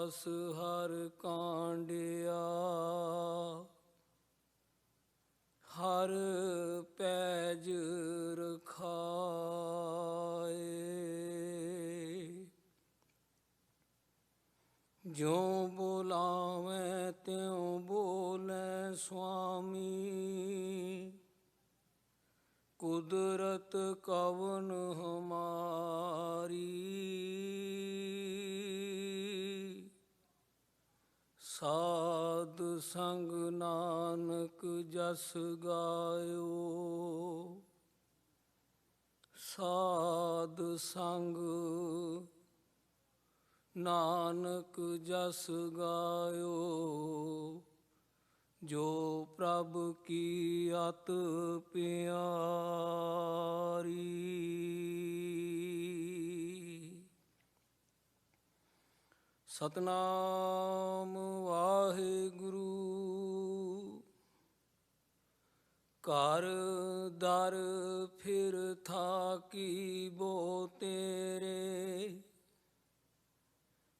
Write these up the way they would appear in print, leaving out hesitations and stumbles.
ਦਾਸ ਹਰ ਕਾਂਡਿਆ, ਹਰ ਪੈਜ ਰਖਾਏ। ਜਿਉ ਬੁਲਾਵੈ ਤਿਉ ਬੋਲੇ ਸੁਆਮੀ, ਕੁਦਰਤ ਕਵਨ ਹਮਾਰੀ। ਸਾਧ ਸੰਗ ਨਾਨਕ ਜਸ ਗਾਇਓ, ਸਾਧ ਸੰਗ ਨਾਨਕ ਜਸ ਗਾਇਓ। ਜੋ ਪ੍ਰਭ ਕੀ ਅਤ ਪਿਆਰੀ। ਸਤਨਾਮ ਵਾਹਿਗੁਰੂ। ਘਰ ਦਰ ਫਿਰ ਥਾਕੀ ਬੋ ਤੇਰੇ,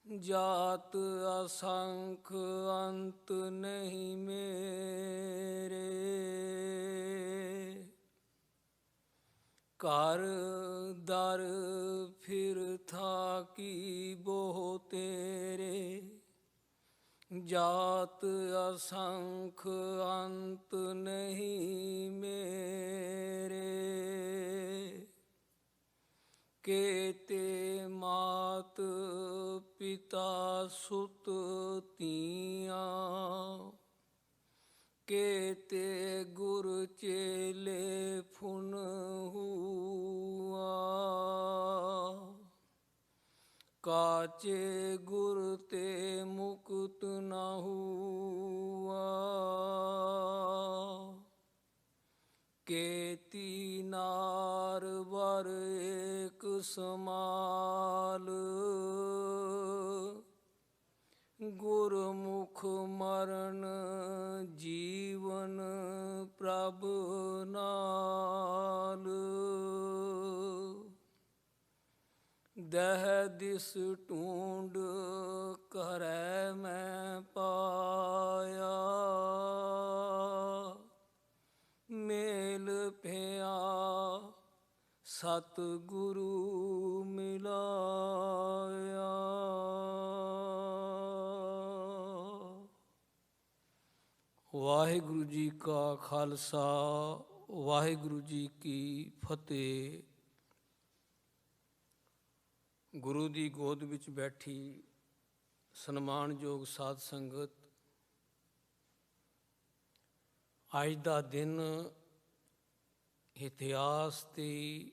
ਜਾਤ ਅਸੰਖ ਅੰਤ ਨਹੀਂ ਮੇਰੇ। ਘਰ ਦਰ ਫਿਰ ਥਾਕੀ ਬੋ ਤੇਰੇ, ਜਾਤ ਅਸੰਖ ਅੰਤ ਨਹੀਂ ਮੇਰੇ। ਕੇਤੇ ਮਾਤ ਪਿਤਾ ਸੁਤ ਧੀਆਂ, ਕੇਤੇ ਗੁਰ ਚੇਲੇ ਫੁਨ ਹੂਆ। ਕਾਚੇ ਗੁਰ ਤੇ ਮੁਕਤ ਨ ਹੂਆ, ਕੇਤੀ ਨਾਰ ਵਰ ਏਕ ਸਮਾਲ। ਗੁਰਮੁਖ ਮਰਨ ਜੀਵਨ ਪ੍ਰਭ ਨਾਲ। ਦਹਿ ਦਿਸ ਢੂੰਡ ਕਰੈ ਮੈਂ ਪਾਇਆ, ਮੇਲ ਪਿਆ ਸਤਿਗੁਰੂ ਮਿਲਾਇਆ। ਵਾਹਿਗੁਰੂ ਜੀ ਕਾ ਖਾਲਸਾ, ਵਾਹਿਗੁਰੂ ਜੀ ਕੀ ਫਤਿਹ। ਗੁਰੂ ਦੀ ਗੋਦ ਵਿੱਚ ਬੈਠੀ ਸਨਮਾਨਯੋਗ ਸਾਧ ਸੰਗਤ, ਅੱਜ ਦਾ ਦਿਨ ਇਤਿਹਾਸ ਦੀ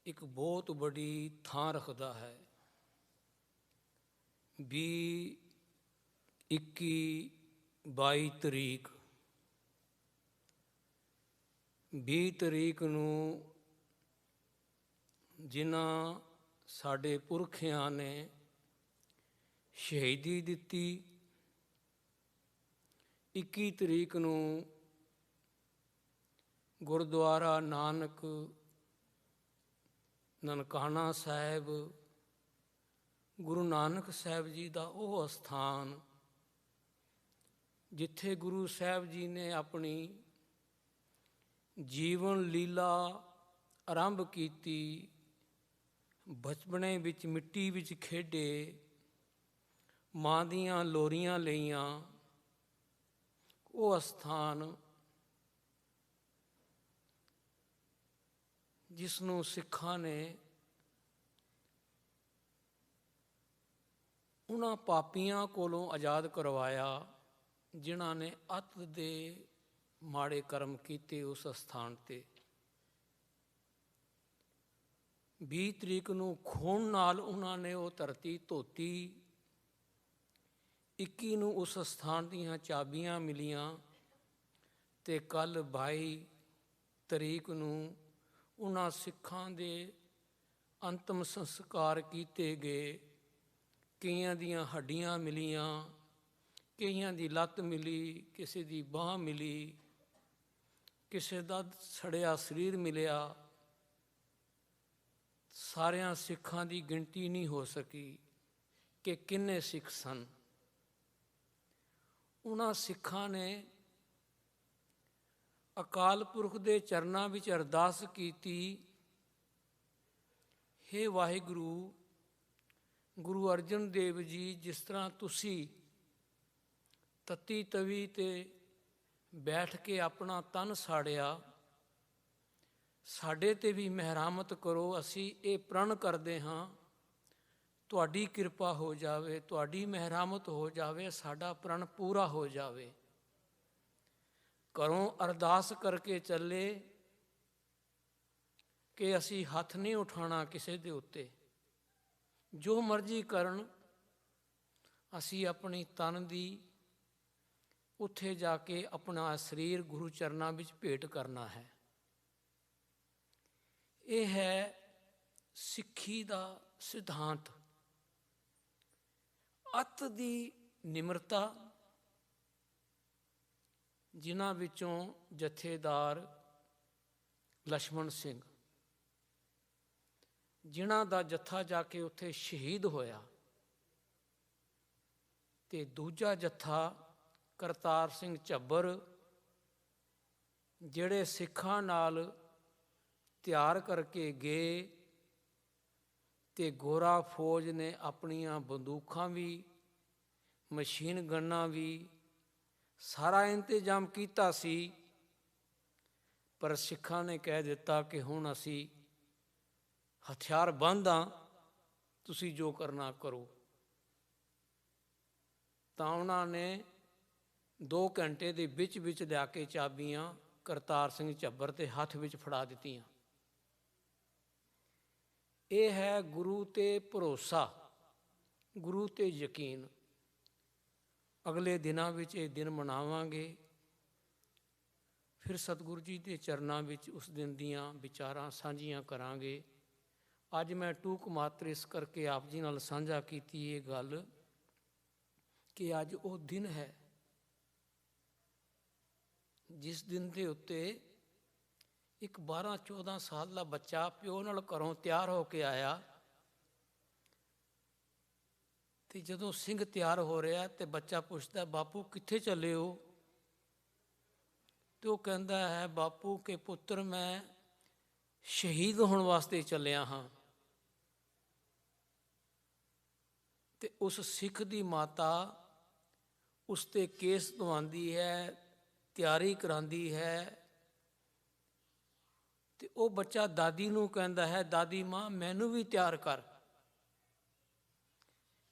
ਇੱਕ ਬਹੁਤ ਵੱਡੀ ਥਾਂ ਰੱਖਦਾ ਹੈ। 20, 21, 22 ਤਰੀਕ 20 ਤਰੀਕ ਨੂੰ ਜਿਨ੍ਹਾਂ ਸਾਡੇ ਪੁਰਖਿਆਂ ਨੇ ਸ਼ਹੀਦੀ ਦਿੱਤੀ, 21 ਤਰੀਕ ਨੂੰ ਗੁਰਦੁਆਰਾ ਨਾਨਕ ਨਨਕਾਣਾ ਸਾਹਿਬ, ਗੁਰੂ ਨਾਨਕ ਸਾਹਿਬ ਜੀ ਦਾ ਉਹ ਅਸਥਾਨ ਜਿੱਥੇ ਗੁਰੂ ਸਾਹਿਬ ਜੀ ਨੇ ਆਪਣੀ ਜੀਵਨ ਲੀਲਾ ਆਰੰਭ ਕੀਤੀ, ਬਚਪਨੇ ਵਿੱਚ ਮਿੱਟੀ ਵਿੱਚ ਖੇਡੇ, ਮਾਂ ਦੀਆਂ ਲੋਰੀਆਂ ਲਈਆਂ, ਉਹ ਅਸਥਾਨ ਜਿਸ ਨੂੰ ਸਿੱਖਾਂ ਨੇ ਉਹਨਾਂ ਪਾਪੀਆਂ ਕੋਲੋਂ ਆਜ਼ਾਦ ਕਰਵਾਇਆ ਜਿਨ੍ਹਾਂ ਨੇ ਅੱਤ ਦੇ ਮਾੜੇ ਕਰਮ ਕੀਤੇ ਉਸ ਅਸਥਾਨ 'ਤੇ। 20 ਤਰੀਕ ਨੂੰ ਖੂਨ ਨਾਲ ਉਹਨਾਂ ਨੇ ਉਹ ਧਰਤੀ ਧੋਤੀ। 21 ਨੂੰ ਉਸ ਅਸਥਾਨ ਦੀਆਂ ਚਾਬੀਆਂ ਮਿਲੀਆਂ ਅਤੇ ਕੱਲ੍ਹ 22 ਤਰੀਕ ਨੂੰ ਉਹਨਾਂ ਸਿੱਖਾਂ ਦੇ ਅੰਤਮ ਸੰਸਕਾਰ ਕੀਤੇ ਗਏ। ਕਈਆਂ ਦੀਆਂ ਹੱਡੀਆਂ ਮਿਲੀਆਂ, ਕਈਆਂ ਦੀ ਲੱਤ ਮਿਲੀ, ਕਿਸੇ ਦੀ ਬਾਂਹ ਮਿਲੀ, ਕਿਸੇ ਦਾ ਸੜਿਆ ਸਰੀਰ ਮਿਲਿਆ। ਸਾਰਿਆਂ ਸਿੱਖਾਂ ਦੀ ਗਿਣਤੀ ਨਹੀਂ ਹੋ ਸਕੀ। ਕਿ ਕਿੰਨੇ ਸਿੱਖ ਸਨ। ਉਹਨਾਂ ਸਿੱਖਾਂ ਨੇ ਅਕਾਲ ਪੁਰਖ ਦੇ ਚਰਨਾਂ ਵਿੱਚ ਅਰਦਾਸ ਕੀਤੀ, ਹੇ ਵਾਹਿਗੁਰੂ, ਗੁਰੂ ਅਰਜਨ ਦੇਵ ਜੀ, ਜਿਸ ਤਰ੍ਹਾਂ ਤੁਸੀਂ ਤਤੀ ਤਵੀ 'ਤੇ ਬੈਠ ਕੇ ਆਪਣਾ ਤਨ ਸਾੜਿਆ, ਸਾਡੇ 'ਤੇ ਵੀ ਮਿਹਰਮਤ ਕਰੋ। ਅਸੀਂ ਇਹ ਪ੍ਰਣ ਕਰਦੇ ਹਾਂ, ਤੁਹਾਡੀ ਕਿਰਪਾ ਹੋ ਜਾਵੇ, ਤੁਹਾਡੀ ਮਿਹਰਮਤ ਹੋ ਜਾਵੇ, ਸਾਡਾ ਪ੍ਰਣ ਪੂਰਾ ਹੋ ਜਾਵੇ। ਘਰੋਂ ਅਰਦਾਸ ਕਰਕੇ ਚੱਲੇ ਕਿ ਅਸੀਂ ਹੱਥ ਨਹੀਂ ਉਠਾਉਣਾ ਕਿਸੇ ਦੇ ਉੱਤੇ, ਜੋ ਮਰਜ਼ੀ ਕਰਨ, ਅਸੀਂ ਆਪਣੀ ਤਨ ਦੀ ਉੱਥੇ ਜਾ ਕੇ ਆਪਣਾ ਸਰੀਰ ਗੁਰੂ ਚਰਨਾਂ ਵਿੱਚ ਭੇਟ ਕਰਨਾ ਹੈ। ਇਹ ਹੈ ਸਿੱਖੀ ਦਾ ਸਿਧਾਂਤ। ਅਤ ਦੀ ਨਿਮਰਤਾ, ਜਿਨ੍ਹਾਂ ਵਿੱਚੋਂ ਜਥੇਦਾਰ ਲਛਮਣ ਸਿੰਘ, ਜਿਨ੍ਹਾਂ ਦਾ ਜੱਥਾ ਜਾ ਕੇ ਉੱਥੇ ਸ਼ਹੀਦ ਹੋਇਆ, ਤੇ ਦੂਜਾ ਜੱਥਾ ਕਰਤਾਰ ਸਿੰਘ ਝੱਬਰ, ਜਿਹੜੇ ਸਿੱਖਾਂ ਨਾਲ ਤਿਆਰ ਕਰਕੇ ਗਏ, ਤੇ ਗੋਰਾ ਫੌਜ ਨੇ ਆਪਣੀਆਂ ਬੰਦੂਕਾਂ ਵੀ, ਮਸ਼ੀਨ ਗੰਨਾਂ ਵੀ, ਸਾਰਾ ਇੰਤਜ਼ਾਮ ਕੀਤਾ ਸੀ। ਪਰ ਸਿੱਖਾਂ ਨੇ ਕਹਿ ਦਿੱਤਾ ਕਿ ਹੁਣ ਅਸੀਂ ਹਥਿਆਰ ਬੰਦ ਹਾਂ, ਤੁਸੀਂ ਜੋ ਕਰਨਾ ਕਰੋ। ਤਾਂ ਉਹਨਾਂ ਨੇ 2 ਘੰਟੇ ਦੇ ਵਿੱਚ ਲਿਆ ਕੇ ਚਾਬੀਆਂ ਕਰਤਾਰ ਸਿੰਘ ਝੱਬਰ ਦੇ ਹੱਥ ਵਿੱਚ ਫੜਾ ਦਿੱਤੀਆਂ। ਇਹ ਹੈ ਗੁਰੂ 'ਤੇ ਭਰੋਸਾ, ਗੁਰੂ 'ਤੇ ਯਕੀਨ। ਅਗਲੇ ਦਿਨਾਂ ਵਿੱਚ ਇਹ ਦਿਨ ਮਨਾਵਾਂਗੇ। ਫਿਰ ਸਤਿਗੁਰੂ ਜੀ ਦੇ ਚਰਨਾਂ ਵਿੱਚ ਉਸ ਦਿਨ ਦੀਆਂ ਵਿਚਾਰਾਂ ਸਾਂਝੀਆਂ ਕਰਾਂਗੇ। ਅੱਜ ਮੈਂ ਟੂਕ ਮਾਤਰ ਇਸ ਕਰਕੇ ਆਪ ਜੀ ਨਾਲ ਸਾਂਝਾ ਕੀਤੀ ਇਹ ਗੱਲ ਕਿ ਅੱਜ ਉਹ ਦਿਨ ਹੈ ਜਿਸ ਦਿਨ ਦੇ ਉੱਤੇ ਇੱਕ 12-14 ਸਾਲ ਦਾ ਬੱਚਾ ਪਿਓ ਨਾਲ ਘਰੋਂ ਤਿਆਰ ਹੋ ਕੇ ਆਇਆ, ਤੇ ਜਦੋਂ ਸਿੰਘ ਤਿਆਰ ਹੋ ਰਿਹਾ ਤੇ ਬੱਚਾ ਪੁੱਛਦਾ, ਬਾਪੂ ਕਿੱਥੇ ਚੱਲੇ ਹੋ? ਤੇ ਉਹ ਕਹਿੰਦਾ ਹੈ, ਬਾਪੂ ਕਿ ਪੁੱਤਰ ਮੈਂ ਸ਼ਹੀਦ ਹੋਣ ਵਾਸਤੇ ਚੱਲਿਆ ਹਾਂ। ਤੇ ਉਸ ਸਿੱਖ ਦੀ ਮਾਤਾ ਉਸ 'ਤੇ ਕੇਸ ਧਵਾਉਂਦੀ ਹੈ, ਤਿਆਰੀ ਕਰਾਉਂਦੀ ਹੈ, ਤੇ ਉਹ ਬੱਚਾ ਦਾਦੀ ਨੂੰ ਕਹਿੰਦਾ ਹੈ, ਦਾਦੀ ਮਾਂ ਮੈਨੂੰ ਵੀ ਤਿਆਰ ਕਰ,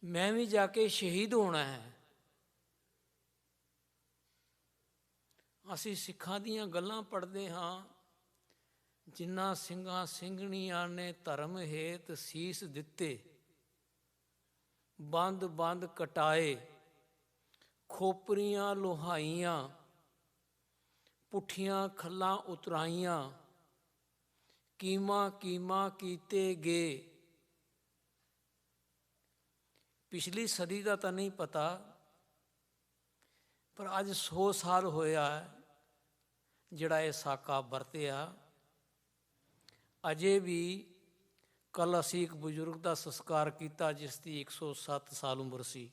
ਮੈਂ ਵੀ ਜਾ ਕੇ ਸ਼ਹੀਦ ਹੋਣਾ ਹੈ। ਅਸੀਂ ਸਿੱਖਾਂ ਦੀਆਂ ਗੱਲਾਂ ਪੜ੍ਹਦੇ ਹਾਂ, ਜਿਨ੍ਹਾਂ ਸਿੰਘਾਂ ਸਿੰਘਣੀਆਂ ਨੇ ਧਰਮ ਹੇਤ ਸੀਸ ਦਿੱਤੇ, ਬੰਦ ਬੰਦ ਕਟਾਏ, ਖੋਪਰੀਆਂ ਲੋਹਾਈਆਂ, ਪੁੱਠੀਆਂ ਖੱਲਾਂ ਉਤਰਾਈਆਂ, ਕੀਮਾ ਕੀਮਾ ਕੀਤੇ ਗਏ। ਪਿਛਲੀ ਸਦੀ ਦਾ ਤਾਂ ਨਹੀਂ ਪਤਾ, ਪਰ ਅੱਜ 100 ਸਾਲ ਹੋਇਆ ਜਿਹੜਾ ਇਹ ਸਾਕਾ ਵਰਤਿਆ। ਅਜੇ ਵੀ ਕੱਲ੍ਹ ਅਸੀਂ ਇੱਕ ਬਜ਼ੁਰਗ ਦਾ ਸੰਸਕਾਰ ਕੀਤਾ ਜਿਸ ਦੀ 107 ਸਾਲ ਉਮਰ ਸੀ।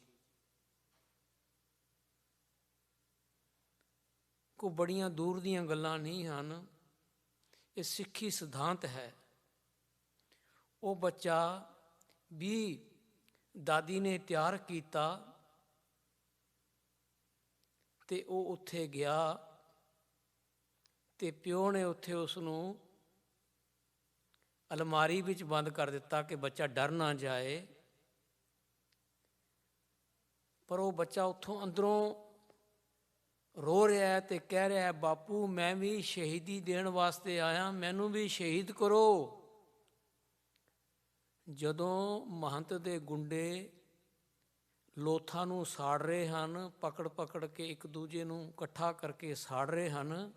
ਕੋਈ ਬੜੀਆਂ ਦੂਰ ਦੀਆਂ ਗੱਲਾਂ ਨਹੀਂ ਹਨ, ਇਹ ਸਿੱਖੀ ਸਿਧਾਂਤ ਹੈ। ਉਹ ਬੱਚਾ ਵੀ ਦਾਦੀ ਨੇ ਤਿਆਰ ਕੀਤਾ ਤੇ ਉਹ ਉੱਥੇ ਗਿਆ, ਤੇ ਪਿਓ ਨੇ ਉੱਥੇ ਉਸ ਨੂੰ ਅਲਮਾਰੀ ਵਿੱਚ ਬੰਦ ਕਰ ਦਿੱਤਾ ਕਿ ਬੱਚਾ ਡਰ ਨਾ ਜਾਏ। ਪਰ ਉਹ ਬੱਚਾ ਉੱਥੋਂ ਅੰਦਰੋਂ ਰੋ ਰਿਹਾ ਹੈ ਤੇ ਕਹਿ ਰਿਹਾ ਹੈ, ਬਾਪੂ ਮੈਂ ਵੀ ਸ਼ਹੀਦੀ ਦੇਣ ਵਾਸਤੇ ਆਇਆ, ਮੈਨੂੰ ਵੀ ਸ਼ਹੀਦ ਕਰੋ। ਜਦੋਂ ਮਹੰਤ ਦੇ ਗੁੰਡੇ ਲੋਥਾਂ ਨੂੰ ਸਾੜ ਰਹੇ ਹਨ, ਪਕੜ ਪਕੜ ਕੇ ਇੱਕ ਦੂਜੇ ਨੂੰ ਇਕੱਠਾ ਕਰਕੇ ਸਾੜ ਰਹੇ ਹਨ,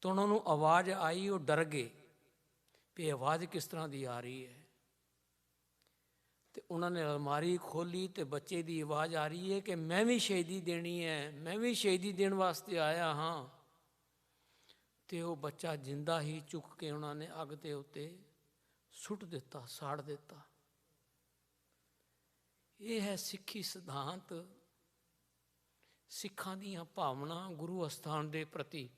ਤਾਂ ਉਹਨਾਂ ਨੂੰ ਆਵਾਜ਼ ਆਈ, ਉਹ ਡਰ ਗਏ ਵੀ ਆਵਾਜ਼ ਕਿਸ ਤਰ੍ਹਾਂ ਦੀ ਆ ਰਹੀ ਹੈ। ਤੇ ਉਹਨਾਂ ਨੇ ਅਲਮਾਰੀ ਖੋਲ੍ਹੀ ਤੇ ਬੱਚੇ ਦੀ ਆਵਾਜ਼ ਆ ਰਹੀ ਹੈ ਕਿ ਮੈਂ ਵੀ ਸ਼ਹੀਦੀ ਦੇਣੀ ਹੈ, ਮੈਂ ਵੀ ਸ਼ਹੀਦੀ ਦੇਣ ਵਾਸਤੇ ਆਇਆ ਹਾਂ। ਤੇ ਉਹ ਬੱਚਾ ਜਿੰਦਾ ਹੀ ਚੁੱਕ ਕੇ ਉਹਨਾਂ ਨੇ ਅੱਗ ਦੇ ਉੱਤੇ ਸੁੱਟ ਦਿੱਤਾ, ਸਾੜ ਦਿੱਤਾ। ਇਹ ਹੈ ਸਿੱਖੀ ਸਿਧਾਂਤ, ਸਿੱਖਾਂ ਦੀਆਂ ਭਾਵਨਾ ਗੁਰੂ ਅਸਥਾਨ ਦੇ ਪ੍ਰਤੀ।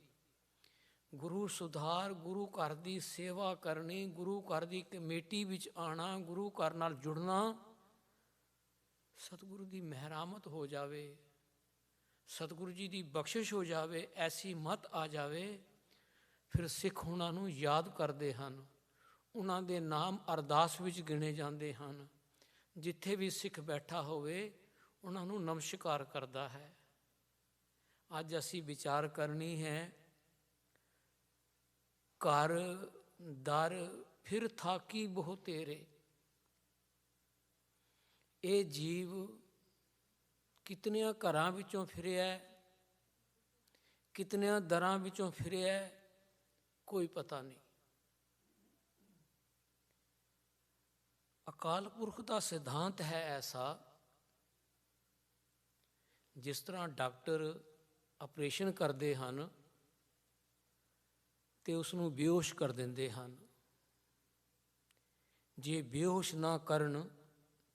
ਗੁਰੂ ਸੁਧਾਰ, ਗੁਰੂ ਘਰ ਦੀ ਸੇਵਾ ਕਰਨੀ, ਗੁਰੂ ਘਰ ਦੀ ਕਮੇਟੀ ਵਿੱਚ ਆਉਣਾ, ਗੁਰੂ ਘਰ ਨਾਲ ਜੁੜਨਾ, ਸਤਿਗੁਰੂ ਦੀ ਮਿਹਰਾਮਤ ਹੋ ਜਾਵੇ, ਸਤਿਗੁਰੂ ਜੀ ਦੀ ਬਖਸ਼ਿਸ਼ ਹੋ ਜਾਵੇ, ਐਸੀ ਮਤ ਆ ਜਾਵੇ, ਫਿਰ ਸਿੱਖ ਉਹਨਾਂ ਨੂੰ ਯਾਦ ਕਰਦੇ ਹਨ, ਉਹਨਾਂ ਦੇ ਨਾਮ ਅਰਦਾਸ ਵਿੱਚ ਗਿਣੇ ਜਾਂਦੇ ਹਨ। ਜਿੱਥੇ ਵੀ ਸਿੱਖ ਬੈਠਾ ਹੋਵੇ ਉਹਨਾਂ ਨੂੰ ਨਮਸਕਾਰ ਕਰਦਾ ਹੈ। ਅੱਜ ਅਸੀਂ ਵਿਚਾਰ ਕਰਨੀ ਹੈ, ਘਰ ਦਰ ਫਿਰ ਥਾਕੀ ਬਹੁ ਤੇਰੇ। ਇਹ ਜੀਵ ਕਿਤਨਿਆਂ ਘਰਾਂ ਵਿੱਚੋਂ ਫਿਰਿਆ, ਕਿਤਨਿਆਂ ਦਰਾਂ ਵਿੱਚੋਂ ਫਿਰਿਆ, ਕੋਈ ਪਤਾ ਨਹੀਂ। ਅਕਾਲ ਪੁਰਖ ਦਾ ਸਿਧਾਂਤ ਹੈ ਐਸਾ, ਜਿਸ ਤਰ੍ਹਾਂ ਡਾਕਟਰ ਆਪਰੇਸ਼ਨ ਕਰਦੇ ਹਨ ਤੇ ਉਸ ਨੂੰ ਬੇਹੋਸ਼ ਕਰ ਦਿੰਦੇ ਹਨ। ਜੇ ਬੇਹੋਸ਼ ਨਾ ਕਰਨ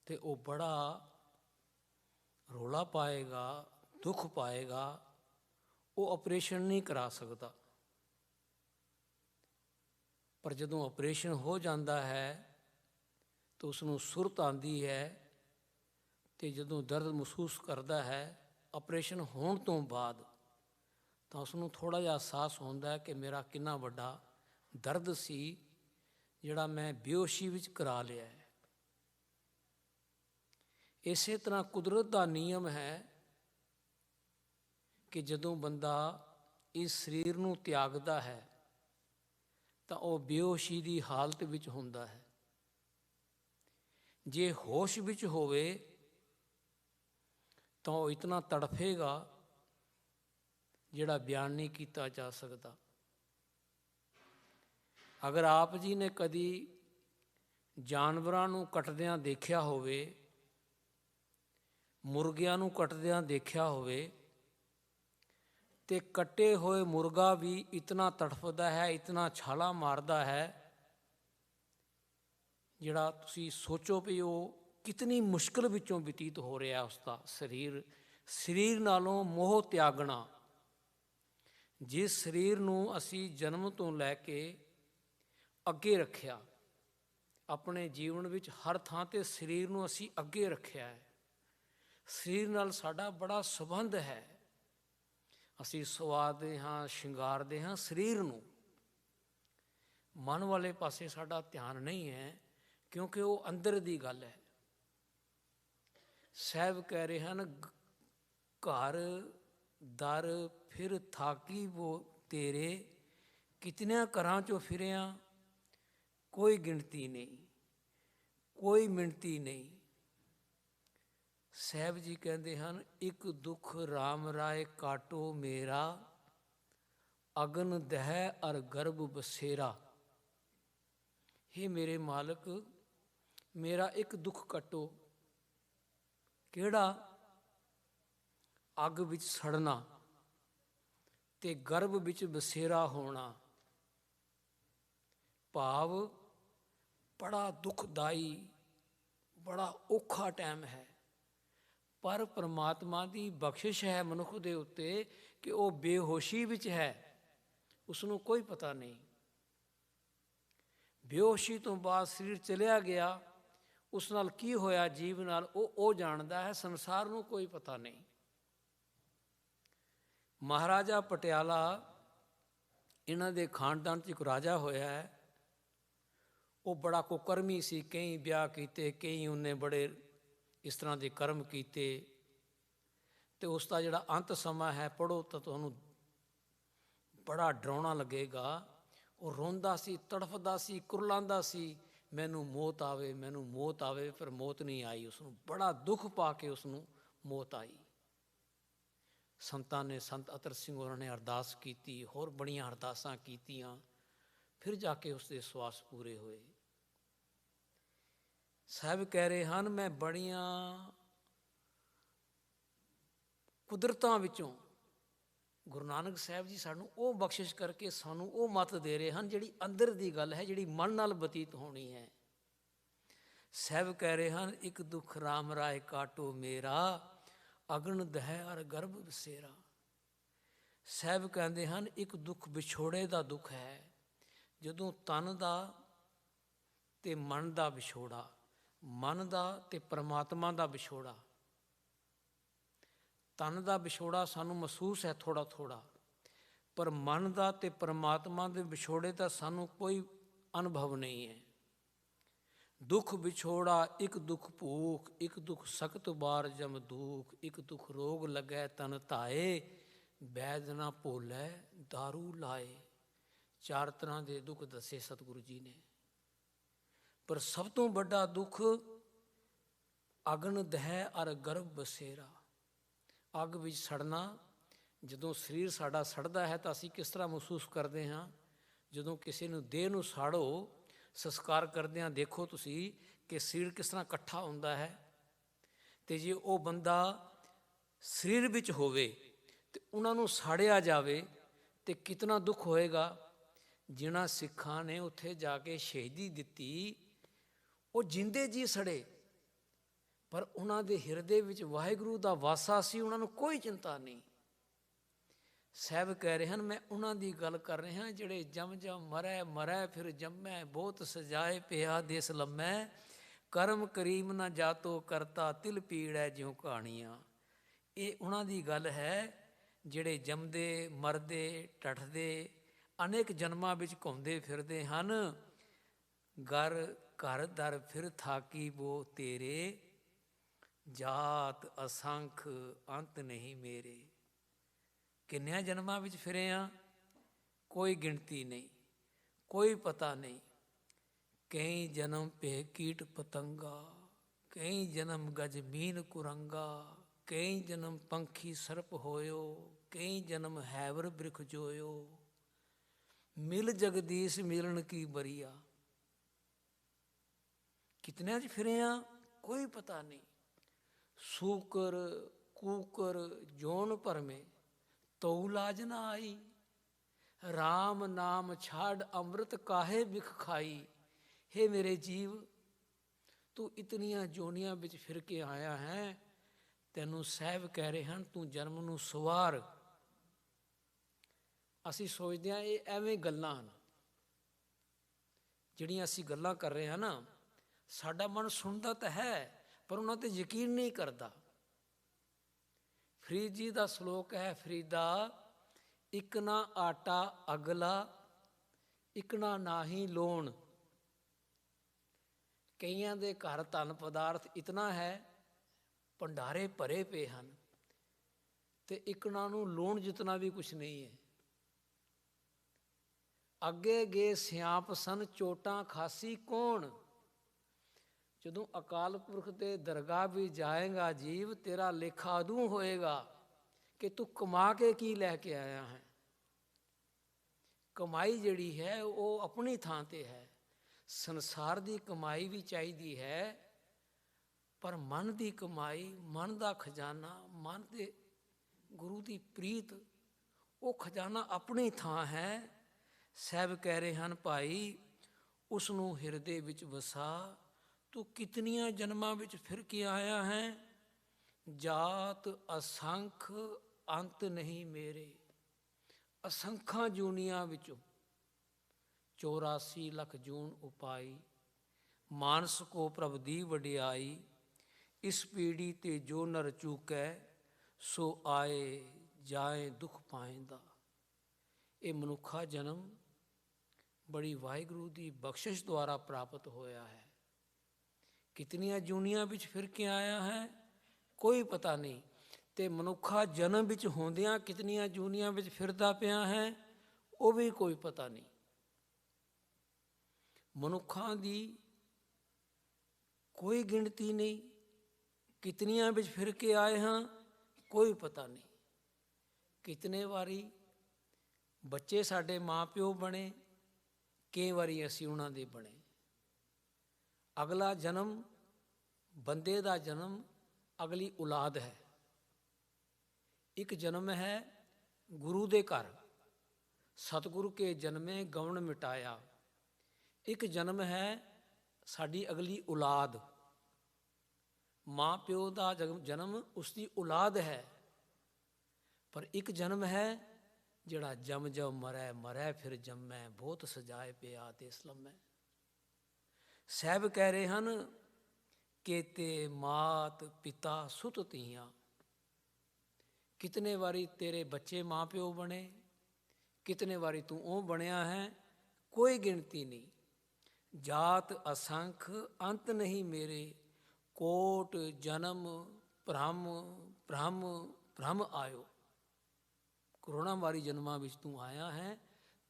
ਤੇ ਉਹ ਬੜਾ ਰੌਲਾ ਪਾਏਗਾ, ਦੁੱਖ ਪਾਏਗਾ, ਉਹ ਆਪਰੇਸ਼ਨ ਨਹੀਂ ਕਰਾ ਸਕਦਾ। ਪਰ ਜਦੋਂ ਆਪਰੇਸ਼ਨ ਹੋ ਜਾਂਦਾ ਹੈ ਤਾਂ ਉਸ ਨੂੰ ਸੁਰਤ ਆਉਂਦੀ ਹੈ, ਅਤੇ ਜਦੋਂ ਦਰਦ ਮਹਿਸੂਸ ਕਰਦਾ ਹੈ ਆਪਰੇਸ਼ਨ ਹੋਣ ਤੋਂ ਬਾਅਦ, ਤਾਂ ਉਸ ਨੂੰ ਥੋੜ੍ਹਾ ਜਿਹਾ ਅਹਿਸਾਸ ਹੁੰਦਾ ਹੈ ਕਿ ਮੇਰਾ ਕਿੰਨਾ ਵੱਡਾ ਦਰਦ ਸੀ ਜਿਹੜਾ ਮੈਂ ਬੇਹੋਸ਼ੀ ਵਿੱਚ ਕਰਾ ਲਿਆ ਹੈ। ਇਸੇ ਤਰ੍ਹਾਂ ਕੁਦਰਤ ਦਾ ਨਿਯਮ ਹੈ ਕਿ ਜਦੋਂ ਬੰਦਾ ਇਸ ਸਰੀਰ ਨੂੰ ਤਿਆਗਦਾ ਹੈ ਤਾਂ ਉਹ ਬੇਹੋਸ਼ੀ ਦੀ ਹਾਲਤ ਵਿੱਚ ਹੁੰਦਾ ਹੈ। ਜੇ ਹੋਸ਼ ਵਿੱਚ ਹੋਵੇ ਤਾਂ ਉਹ ਇਤਨਾ ਤੜਫੇਗਾ ਜਿਹੜਾ ਬਿਆਨ ਨਹੀਂ ਕੀਤਾ ਜਾ ਸਕਦਾ। ਅਗਰ ਆਪ ਜੀ ਨੇ ਕਦੀ ਜਾਨਵਰਾਂ ਨੂੰ ਕੱਟਦਿਆਂ ਦੇਖਿਆ ਹੋਵੇ, ਮੁਰਗਿਆਂ ਨੂੰ ਕੱਟਦਿਆਂ ਦੇਖਿਆ ਹੋਵੇ, ਤੇ ਕੱਟੇ ਹੋਏ ਮੁਰਗਾ ਵੀ ਇਤਨਾ ਤੜਫਦਾ ਹੈ, ਇਤਨਾ ਛਾਲਾ ਮਾਰਦਾ ਹੈ, ਜਿਹੜਾ ਤੁਸੀਂ ਸੋਚੋ ਵੀ ਉਹ ਕਿਤਨੀ ਮੁਸ਼ਕਿਲ ਵਿੱਚੋਂ ਬਤੀਤ ਹੋ ਰਿਹਾ ਉਸਦਾ ਸਰੀਰ ਨਾਲੋਂ ਮੋਹ ਤਿਆਗਣਾ। ਜਿਸ ਸਰੀਰ ਨੂੰ ਅਸੀਂ ਜਨਮ ਤੋਂ ਲੈ ਕੇ ਅੱਗੇ ਰੱਖਿਆ, ਆਪਣੇ ਜੀਵਨ ਵਿੱਚ ਹਰ ਥਾਂ 'ਤੇ ਸਰੀਰ ਨੂੰ ਅਸੀਂ ਅੱਗੇ ਰੱਖਿਆ ਹੈ। ਸਰੀਰ ਨਾਲ ਸਾਡਾ ਬੜਾ ਸੰਬੰਧ ਹੈ, ਅਸੀਂ ਸਵਾਰਦੇ ਹਾਂ, ਸ਼ਿੰਗਾਰਦੇ ਹਾਂ ਸਰੀਰ ਨੂੰ। ਮਨ ਵਾਲੇ ਪਾਸੇ ਸਾਡਾ ਧਿਆਨ ਨਹੀਂ ਹੈ, ਕਿਉਂਕਿ ਉਹ ਅੰਦਰ ਦੀ ਗੱਲ ਹੈ। ਸਾਹਿਬ ਕਹਿ ਰਹੇ ਹਨ, ਘਰ ਦਰ ਫਿਰ ਥਾਕੀ ਵੋ ਤੇਰੇ। ਕਿਤਨਿਆਂ ਘਰਾਂ 'ਚੋਂ ਫਿਰਿਆ, ਕੋਈ ਗਿਣਤੀ ਨਹੀਂ, ਕੋਈ ਮਿਣਤੀ ਨਹੀਂ। ਸਾਹਿਬ ਜੀ ਕਹਿੰਦੇ ਹਨ, ਇੱਕ ਦੁੱਖ ਰਾਮ ਰਾਏ ਕਾਟੋ ਮੇਰਾ, ਅਗਨ ਦਹਿ ਅਰ ਗਰਭ ਬਸੇਰਾ। ਹੇ ਮੇਰੇ ਮਾਲਕ, ਮੇਰਾ ਇੱਕ ਦੁੱਖ ਕੱਟੋ। ਕਿਹੜਾ? ਅੱਗ ਵਿੱਚ ਸੜਨਾ ਤੇ ਗਰਭ ਵਿੱਚ ਬਸੇਰਾ ਹੋਣਾ। ਭਾਵ ਬੜਾ ਦੁਖਦਾਈ, ਬੜਾ ਔਖਾ ਟਾਈਮ ਹੈ। ਪਰ ਪਰਮਾਤਮਾ ਦੀ ਬਖਸ਼ਿਸ਼ ਹੈ ਮਨੁੱਖ ਦੇ ਉੱਤੇ ਕਿ ਉਹ ਬੇਹੋਸ਼ੀ ਵਿੱਚ ਹੈ, ਉਸਨੂੰ ਕੋਈ ਪਤਾ ਨਹੀਂ। ਬੇਹੋਸ਼ੀ ਤੋਂ ਬਾਅਦ ਸਰੀਰ ਚਲਿਆ ਗਿਆ, ਉਸ ਨਾਲ ਕੀ ਹੋਇਆ ਜੀਵ ਨਾਲ ਉਹ ਜਾਣਦਾ ਹੈ, ਸੰਸਾਰ ਨੂੰ ਕੋਈ ਪਤਾ ਨਹੀਂ। ਮਹਾਰਾਜਾ ਪਟਿਆਲਾ, ਇਹਨਾਂ ਦੇ ਖਾਨਦਾਨ 'ਚ ਇੱਕ ਰਾਜਾ ਹੋਇਆ ਹੈ। ਉਹ ਬੜਾ ਕੁਕਰਮੀ ਸੀ, ਕਈ ਵਿਆਹ ਕੀਤੇ, ਕਈ ਉਹਨੇ ਬੜੇ ਇਸ ਤਰ੍ਹਾਂ ਦੇ ਕਰਮ ਕੀਤੇ, ਅਤੇ ਉਸ ਦਾ ਜਿਹੜਾ ਅੰਤ ਸਮਾਂ ਹੈ ਪੜ੍ਹੋ ਤਾਂ ਤੁਹਾਨੂੰ ਬੜਾ ਡਰਾਉਣਾ ਲੱਗੇਗਾ। ਉਹ ਰੋਂਦਾ ਸੀ, ਤੜਫਦਾ ਸੀ, ਕੁਰਲਾਉਂਦਾ ਸੀ, ਮੈਨੂੰ ਮੌਤ ਆਵੇ, ਮੈਨੂੰ ਮੌਤ ਆਵੇ। ਪਰ ਮੌਤ ਨਹੀਂ ਆਈ ਉਸਨੂੰ, ਬੜਾ ਦੁੱਖ ਪਾ ਕੇ ਉਸਨੂੰ ਮੌਤ ਆਈ। ਸੰਤਾਂ ਨੇ, ਸੰਤ ਅਤਰ ਸਿੰਘ ਹੋਰਾਂ ਨੇ ਅਰਦਾਸ ਕੀਤੀ, ਹੋਰ ਬੜੀਆਂ ਅਰਦਾਸਾਂ ਕੀਤੀਆਂ, ਫਿਰ ਜਾ ਕੇ ਉਸਦੇ ਸਵਾਸ ਪੂਰੇ ਹੋਏ। ਸਾਹਿਬ ਕਹਿ ਰਹੇ ਹਨ, ਮੈਂ ਬੜੀਆਂ ਕੁਦਰਤਾਂ ਵਿੱਚੋਂ, ਗੁਰੂ ਨਾਨਕ ਸਾਹਿਬ ਜੀ ਸਾਨੂੰ ਉਹ ਬਖਸ਼ਿਸ਼ ਕਰਕੇ ਸਾਨੂੰ ਉਹ ਮੱਤ ਦੇ ਰਹੇ ਹਨ ਜਿਹੜੀ ਅੰਦਰ ਦੀ ਗੱਲ ਹੈ, ਜਿਹੜੀ ਮਨ ਨਾਲ ਬਤੀਤ ਹੋਣੀ ਹੈ। ਸਹਿਬ ਕਹਿ ਰਹੇ ਹਨ, ਇੱਕ ਦੁੱਖ ਰਾਮ ਰਾਏ ਕਾਟੋ ਮੇਰਾ, ਅਗਨ ਦਹਿ ਅਰ ਗਰਭ ਬਸੇਰਾ। ਸਹਿਬ ਕਹਿੰਦੇ ਹਨ, ਇੱਕ ਦੁੱਖ ਵਿਛੋੜੇ ਦਾ ਦੁੱਖ ਹੈ, ਜਦੋਂ ਤਨ ਦਾ ਤੇ ਮਨ ਦਾ ਵਿਛੋੜਾ, ਮਨ ਦਾ ਤੇ ਪਰਮਾਤਮਾ ਦਾ ਵਿਛੋੜਾ। ਤਨ ਦਾ ਵਿਛੋੜਾ ਸਾਨੂੰ ਮਹਿਸੂਸ ਹੈ ਥੋੜ੍ਹਾ ਥੋੜ੍ਹਾ, ਪਰ ਮਨ ਦਾ ਤੇ ਪਰਮਾਤਮਾ ਦੇ ਵਿਛੋੜੇ ਦਾ ਸਾਨੂੰ ਕੋਈ ਅਨੁਭਵ ਨਹੀਂ ਹੈ। ਦੁੱਖ ਵਿਛੋੜਾ ਇੱਕ ਦੁੱਖ ਭੂਖ, ਇੱਕ ਦੁੱਖ ਸਖਤ ਬਾਰ ਜਮ ਦੂਖ, ਇੱਕ ਦੁੱਖ ਰੋਗ ਲੱਗੈ ਤਨ ਧਾਏ, ਵੈਦ ਨਾ ਭੋਲੈ ਦਾਰੂ ਲਾਏ। 4 ਤਰ੍ਹਾਂ ਦੇ ਦੁੱਖ ਦੱਸੇ ਸਤਿਗੁਰੂ ਜੀ ਨੇ, ਪਰ ਸਭ ਤੋਂ ਵੱਡਾ ਦੁੱਖ ਅਗਨ ਦਹਿ ਅਰ ਗਰਭ ਬਸੇਰਾ। ਅੱਗ ਵਿੱਚ ਸੜਨਾ। ਜਦੋਂ ਸਰੀਰ ਸਾਡਾ ਸੜਦਾ ਹੈ ਤਾਂ ਅਸੀਂ ਕਿਸ ਤਰ੍ਹਾਂ ਮਹਿਸੂਸ ਕਰਦੇ ਹਾਂ? ਜਦੋਂ ਕਿਸੇ ਨੂੰ ਦੇਹ ਨੂੰ ਸਾੜੋ, ਸੰਸਕਾਰ ਕਰਦੇ ਹਾਂ, ਦੇਖੋ ਤੁਸੀਂ ਕਿ ਸਰੀਰ ਕਿਸ ਤਰ੍ਹਾਂ ਇਕੱਠਾ ਹੁੰਦਾ ਹੈ। ਅਤੇ ਜੇ ਉਹ ਬੰਦਾ ਸਰੀਰ ਵਿੱਚ ਹੋਵੇ ਅਤੇ ਉਹਨਾਂ ਨੂੰ ਸਾੜਿਆ ਜਾਵੇ ਤਾਂ ਕਿਤਨਾ ਦੁੱਖ ਹੋਏਗਾ। ਜਿਨ੍ਹਾਂ ਸਿੱਖਾਂ ਨੇ ਉੱਥੇ ਜਾ ਕੇ ਸ਼ਹੀਦੀ ਦਿੱਤੀ, ਉਹ ਜਿੰਦੇ ਜੀ ਸੜੇ, ਪਰ ਉਹਨਾਂ ਦੇ ਹਿਰਦੇ ਵਿੱਚ ਵਾਹਿਗੁਰੂ ਦਾ ਵਾਸਾ ਸੀ, ਉਹਨਾਂ ਨੂੰ ਕੋਈ ਚਿੰਤਾ ਨਹੀਂ। ਸਾਹਿਬ ਕਹਿ ਰਹੇ ਹਨ, ਮੈਂ ਉਹਨਾਂ ਦੀ ਗੱਲ ਕਰ ਰਿਹਾ ਜਿਹੜੇ ਜਮ ਜਮ ਮਰੈ ਮਰੈ ਫਿਰ ਜੰਮੈ, ਬਹੁਤ ਸਜਾਏ ਪਿਆ ਦੇਸ ਲੰਮੈ, ਕਰਮ ਕਰੀਮ ਨਾ ਜਾਤੋ ਕਰਤਾ, ਤਿਲ ਪੀੜੈ ਜਿਉ ਕਹਾਣੀਆਂ। ਇਹ ਉਹਨਾਂ ਦੀ ਗੱਲ ਹੈ ਜਿਹੜੇ ਜੰਮਦੇ ਮਰਦੇ ਟੱਠਦੇ ਅਨੇਕ ਜਨਮਾਂ ਵਿੱਚ ਘੁੰਮਦੇ ਫਿਰਦੇ ਹਨ। ਘਰ ਦਰ ਫਿਰ ਥਾਕੀ ਬੋ ਤੇਰੇ, ਜਾਤ ਅਸੰਖ ਅੰਤ ਨਹੀਂ ਮੇਰੇ। ਕਿੰਨਿਆਂ ਜਨਮਾਂ ਵਿੱਚ ਫਿਰੇ ਹਾਂ, ਕੋਈ ਗਿਣਤੀ ਨਹੀਂ, ਕੋਈ ਪਤਾ ਨਹੀਂ। ਕਈ ਜਨਮ ਭੇ ਕੀਟ ਪਤੰਗਾ, ਕਈ ਜਨਮ ਗਜ ਮੀਨ ਕੁਰੰਗਾ, ਕਈ ਜਨਮ ਪੰਖੀ ਸਰਪ ਹੋਇਓ, ਕਈ ਜਨਮ ਹੈਵਰ ਬ੍ਰਿਖ ਜੋਇਓ, ਮਿਲ ਜਗਦੀਸ਼ ਮਿਲਣ ਕੀ ਬਰੀਆ। ਕਿਤਨਿਆਂ 'ਚ ਫਿਰੇ ਹਾਂ, ਕੋਈ ਪਤਾ ਨਹੀਂ। ਸੂਕਰ ਕੂਕਰ ਜੋਨ ਭਰਮੇ, ਤਉ ਲਾਜ ਨਾ ਆਈ, ਰਾਮ ਨਾਮ ਛਾੜ ਅੰਮ੍ਰਿਤ ਕਾਹੇ ਬਿਖ ਖਾਈ। ਹੇ ਮੇਰੇ ਜੀਵ, ਤੂੰ ਇਤਨੀਆਂ ਜੋਨੀਆਂ ਵਿੱਚ ਫਿਰ ਕੇ ਆਇਆ ਹੈ, ਤੈਨੂੰ ਸਾਹਿਬ ਕਹਿ ਰਹੇ ਹਨ ਤੂੰ ਜਨਮ ਨੂੰ ਸਵਾਰ। ਅਸੀਂ ਸੋਚਦੇ ਹਾਂ ਇਹ ਐਵੇਂ ਗੱਲਾਂ ਹਨ, ਜਿਹੜੀਆਂ ਅਸੀਂ ਗੱਲਾਂ ਕਰ ਰਹੇ ਹਾਂ ਨਾ, ਸਾਡਾ ਮਨ ਸੁਣਦਾ ਤਾਂ ਹੈ ਪਰ ਉਹਨਾਂ 'ਤੇ ਯਕੀਨ ਨਹੀਂ ਕਰਦਾ। ਫਰੀਦ ਜੀ ਦਾ ਸ਼ਲੋਕ ਹੈ, ਫਰੀਦਾ ਇੱਕ ਨਾ ਆਟਾ ਅਗਲਾ, ਇੱਕ ਨਾ ਨਾਹੀ ਲੋਣ। ਕਈਆਂ ਦੇ ਘਰ ਧਨ ਪਦਾਰਥ ਇਤਨਾ ਹੈ, ਭੰਡਾਰੇ ਭਰੇ ਪਏ ਹਨ, ਅਤੇ ਇਕਨਾਂ ਨੂੰ ਲੋਣ ਜਿਤਨਾ ਵੀ ਕੁਛ ਨਹੀਂ ਹੈ। ਅੱਗੇ ਗਏ ਸਿਆਪ ਸਨ ਚੋਟਾਂ ਖਾਸੀ ਕੌਣ। ਜਦੋਂ ਅਕਾਲ ਪੁਰਖ ਦੇ ਦਰਗਾਹ ਵੀ ਜਾਏਗਾ ਜੀਵ, ਤੇਰਾ ਲੇਖਾ ਉਦੋਂ ਹੋਏਗਾ ਕਿ ਤੂੰ ਕਮਾ ਕੇ ਕੀ ਲੈ ਕੇ ਆਇਆ ਹੈ। ਕਮਾਈ ਜਿਹੜੀ ਹੈ ਉਹ ਆਪਣੀ ਥਾਂ 'ਤੇ ਹੈ, ਸੰਸਾਰ ਦੀ ਕਮਾਈ ਵੀ ਚਾਹੀਦੀ ਹੈ, ਪਰ ਮਨ ਦੀ ਕਮਾਈ, ਮਨ ਦਾ ਖਜ਼ਾਨਾ, ਮਨ ਦੇ ਗੁਰੂ ਦੀ ਪ੍ਰੀਤ, ਉਹ ਖਜ਼ਾਨਾ ਆਪਣੀ ਥਾਂ ਹੈ। ਸਾਹਿਬ ਕਹਿ ਰਹੇ ਹਨ, ਭਾਈ ਉਸ ਨੂੰ ਹਿਰਦੇ ਵਿੱਚ ਵਸਾ। ਤੂੰ ਕਿਤਨੀਆਂ ਜਨਮਾਂ ਵਿੱਚ ਫਿਰ ਕੇ ਆਇਆ ਹੈ, ਜਾਤ ਅਸੰਖ ਅੰਤ ਨਹੀਂ ਮੇਰੇ। ਅਸੰਖਾਂ ਜੂਨੀਆਂ ਵਿੱਚੋਂ 84 ਲੱਖ ਜੂਨ ਉਪਾਈ, ਮਾਨਸ ਕੋ ਪ੍ਰਭ ਦੀ ਵਡਿਆਈ। ਇਸ ਪੀੜੀ ਤੇ ਜੋ ਨਰ ਚੂਕੈ, ਸੋ ਆਏ ਜਾਏ ਦੁੱਖ ਪਾਇੰਦਾ। ਇਹ ਮਨੁੱਖਾ ਜਨਮ ਬੜੀ ਵਾਹਿਗੁਰੂ ਦੀ ਬਖਸ਼ਿਸ਼ ਦੁਆਰਾ ਪ੍ਰਾਪਤ ਹੋਇਆ ਹੈ। ਕਿਤਨੀਆਂ ਜੂਨੀਆਂ ਵਿੱਚ ਫਿਰ ਕੇ ਆਇਆ ਹੈ, ਕੋਈ ਪਤਾ ਨਹੀਂ। ਅਤੇ ਮਨੁੱਖਾ ਜਨਮ ਵਿੱਚ ਹੁੰਦਿਆਂ ਕਿਤਨੀਆਂ ਜੂਨੀਆਂ ਵਿੱਚ ਫਿਰਦਾ ਪਿਆ ਹੈ, ਉਹ ਵੀ ਕੋਈ ਪਤਾ ਨਹੀਂ। ਮਨੁੱਖਾਂ ਦੀ ਕੋਈ ਗਿਣਤੀ ਨਹੀਂ, ਕਿਤਨੀਆਂ ਵਿੱਚ ਫਿਰ ਕੇ ਆਏ ਹਾਂ, ਕੋਈ ਪਤਾ ਨਹੀਂ। ਕਿਤਨੇ ਵਾਰੀ ਬੱਚੇ ਸਾਡੇ ਮਾਂ ਪਿਓ ਬਣੇ, ਕਈ ਵਾਰੀ ਅਸੀਂ ਉਹਨਾਂ ਦੇ ਬਣੇ। ਅਗਲਾ ਜਨਮ, ਬੰਦੇ ਦਾ ਜਨਮ ਅਗਲੀ ਔਲਾਦ ਹੈ। ਇੱਕ ਜਨਮ ਹੈ ਗੁਰੂ ਦੇ ਘਰ, ਸਤਿਗੁਰੂ ਕੇ ਜਨਮੇ ਗਵਣ ਮਿਟਾਇਆ। ਇੱਕ ਜਨਮ ਹੈ ਸਾਡੀ ਅਗਲੀ ਔਲਾਦ, ਮਾਂ ਪਿਓ ਦਾ ਜਨਮ ਉਸ ਦੀ ਔਲਾਦ ਹੈ, ਪਰ ਇੱਕ ਜਨਮ ਹੈ ਜਿਹੜਾ ਜਮ ਜਮ ਮਰੈ, ਮਰੈ ਫਿਰ ਜੰਮੈ, ਬਹੁਤ ਸਜਾਏ ਪਿਆ ਦੇਸ ਲੰਮੈ। ਸਾਹਿਬ ਕਹਿ ਰਹੇ ਹਨ ਕੇਤੇ ਮਾਤ ਪਿਤਾ ਸੁਤ ਧੀਆਂ। ਕਿਤਨੇ ਵਾਰੀ ਤੇਰੇ ਬੱਚੇ ਮਾਂ ਪਿਓ ਬਣੇ, ਕਿਤਨੇ ਵਾਰੀ ਤੂੰ ਉਹ ਬਣਿਆ ਹੈ, ਕੋਈ ਗਿਣਤੀ ਨਹੀਂ। ਜਾਤ ਅਸੰਖ ਅੰਤ ਨਹੀਂ ਮੇਰੇ, ਕੋਟ ਜਨਮ ਭ੍ਰਮ ਭ੍ਰਮ ਭ੍ਰਮ ਆਇਓ। ਕਰੋੜਾਂ ਵਾਰੀ ਜਨਮਾਂ ਵਿੱਚ ਤੂੰ ਆਇਆ ਹੈ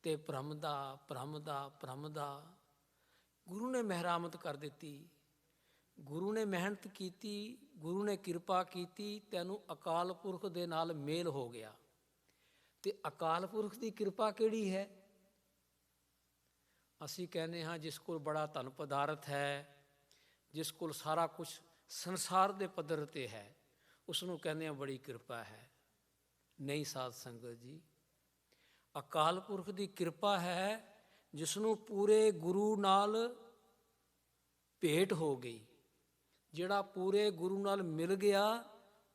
ਤੇ ਭ੍ਰਮ ਦਾ ਭ੍ਰਮ ਦਾ ਭ੍ਰਮ ਦਾ। ਗੁਰੂ ਨੇ ਮਿਹਰਾਮਤ ਕਰ ਦਿੱਤੀ, ਗੁਰੂ ਨੇ ਮਿਹਨਤ ਕੀਤੀ, ਗੁਰੂ ਨੇ ਕਿਰਪਾ ਕੀਤੀ, ਤੈਨੂੰ ਅਕਾਲ ਪੁਰਖ ਦੇ ਨਾਲ ਮੇਲ ਹੋ ਗਿਆ। ਤੇ ਅਕਾਲ ਪੁਰਖ ਦੀ ਕਿਰਪਾ ਕਿਹੜੀ ਹੈ? ਅਸੀਂ ਕਹਿੰਦੇ ਹਾਂ ਜਿਸ ਕੋਲ ਬੜਾ ਧਨ ਪਦਾਰਥ ਹੈ, ਜਿਸ ਕੋਲ ਸਾਰਾ ਕੁਝ ਸੰਸਾਰ ਦੇ ਪੱਧਰ 'ਤੇ ਹੈ, ਉਸ ਨੂੰ ਕਹਿੰਦੇ ਹਾਂ ਬੜੀ ਕਿਰਪਾ ਹੈ। ਨਹੀਂ ਸਾਧ ਸੰਗਤ ਜੀ, ਅਕਾਲ ਪੁਰਖ ਦੀ ਕਿਰਪਾ ਹੈ ਜਿਸ ਨੂੰ ਪੂਰੇ ਗੁਰੂ ਨਾਲ ਭੇਟ ਹੋ ਗਈ। ਜਿਹੜਾ ਪੂਰੇ ਗੁਰੂ ਨਾਲ ਮਿਲ ਗਿਆ,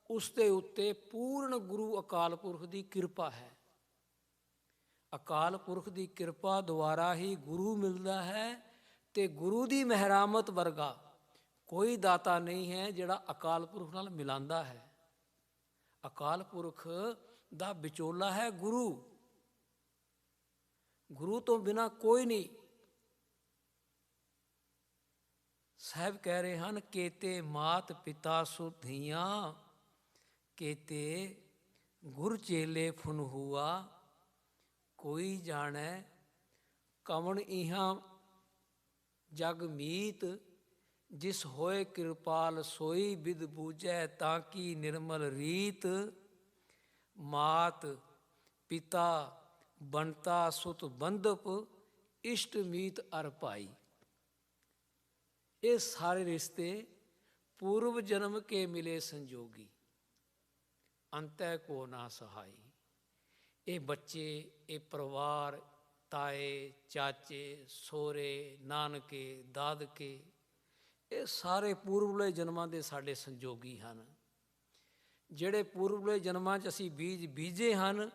ਉਸ ਦੇ ਉੱਤੇ ਪੂਰਨ ਗੁਰੂ ਅਕਾਲ ਪੁਰਖ ਦੀ ਕਿਰਪਾ ਹੈ। ਅਕਾਲ ਪੁਰਖ ਦੀ ਕਿਰਪਾ ਦੁਆਰਾ ਹੀ ਗੁਰੂ ਮਿਲਦਾ ਹੈ, ਤੇ ਗੁਰੂ ਦੀ ਮਿਹਰਾਮਤ ਵਰਗਾ ਕੋਈ ਦਾਤਾ ਨਹੀਂ ਹੈ ਜਿਹੜਾ ਅਕਾਲ ਪੁਰਖ ਨਾਲ ਮਿਲਾਂਦਾ ਹੈ। ਅਕਾਲ ਪੁਰਖ ਦਾ ਵਿਚੋਲਾ ਹੈ ਗੁਰੂ, ਗੁਰੂ ਤੋਂ ਬਿਨਾਂ ਕੋਈ ਨਹੀਂ। ਸਾਹਿਬ ਕਹਿ ਰਹੇ ਹਨ ਕੇਤੇ ਮਾਤ ਪਿਤਾ ਸੁਤ ਧੀਆਂ, ਕੇਤੇ ਗੁਰ ਚੇਲੇ ਫੁਨ ਹੁਆ। ਕੋਈ ਜਾਣੈ ਕਵਣ ਇਹਾਂ ਜਗ ਮੀਤ, ਜਿਸ ਹੋਏ ਕਿਰਪਾਲ ਸੋਈ ਬਿਦ ਬੂਝੈ, ਤਾਂ ਕੀ ਨਿਰਮਲ ਰੀਤ। ਮਾਤ ਪਿਤਾ ਬੰਤਾ ਸੁਤ ਬੰਧਪ, ਇਸ਼ਟ ਮੀਤ ਅਰ ਭਾਈ। ਇਹ ਸਾਰੇ ਰਿਸ਼ਤੇ ਪੂਰਵ ਜਨਮ ਕੇ ਮਿਲੇ ਸੰਜੋਗੀ, ਅੰਤੈ ਕੋ ਨਾ ਸਹਾਈ। ਇਹ ਬੱਚੇ, ਇਹ ਪਰਿਵਾਰ, ਤਾਏ ਚਾਚੇ ਸੋਹਰੇ ਨਾਨਕੇ ਦਾਦਕੇ, ਇਹ ਸਾਰੇ ਪੂਰਵਲੇ ਜਨਮਾਂ ਦੇ ਸਾਡੇ ਸੰਜੋਗੀ ਹਨ। ਜਿਹੜੇ ਪੂਰਵਲੇ ਜਨਮਾਂ 'ਚ ਅਸੀਂ ਬੀਜ ਬੀਜੇ ਹਨ,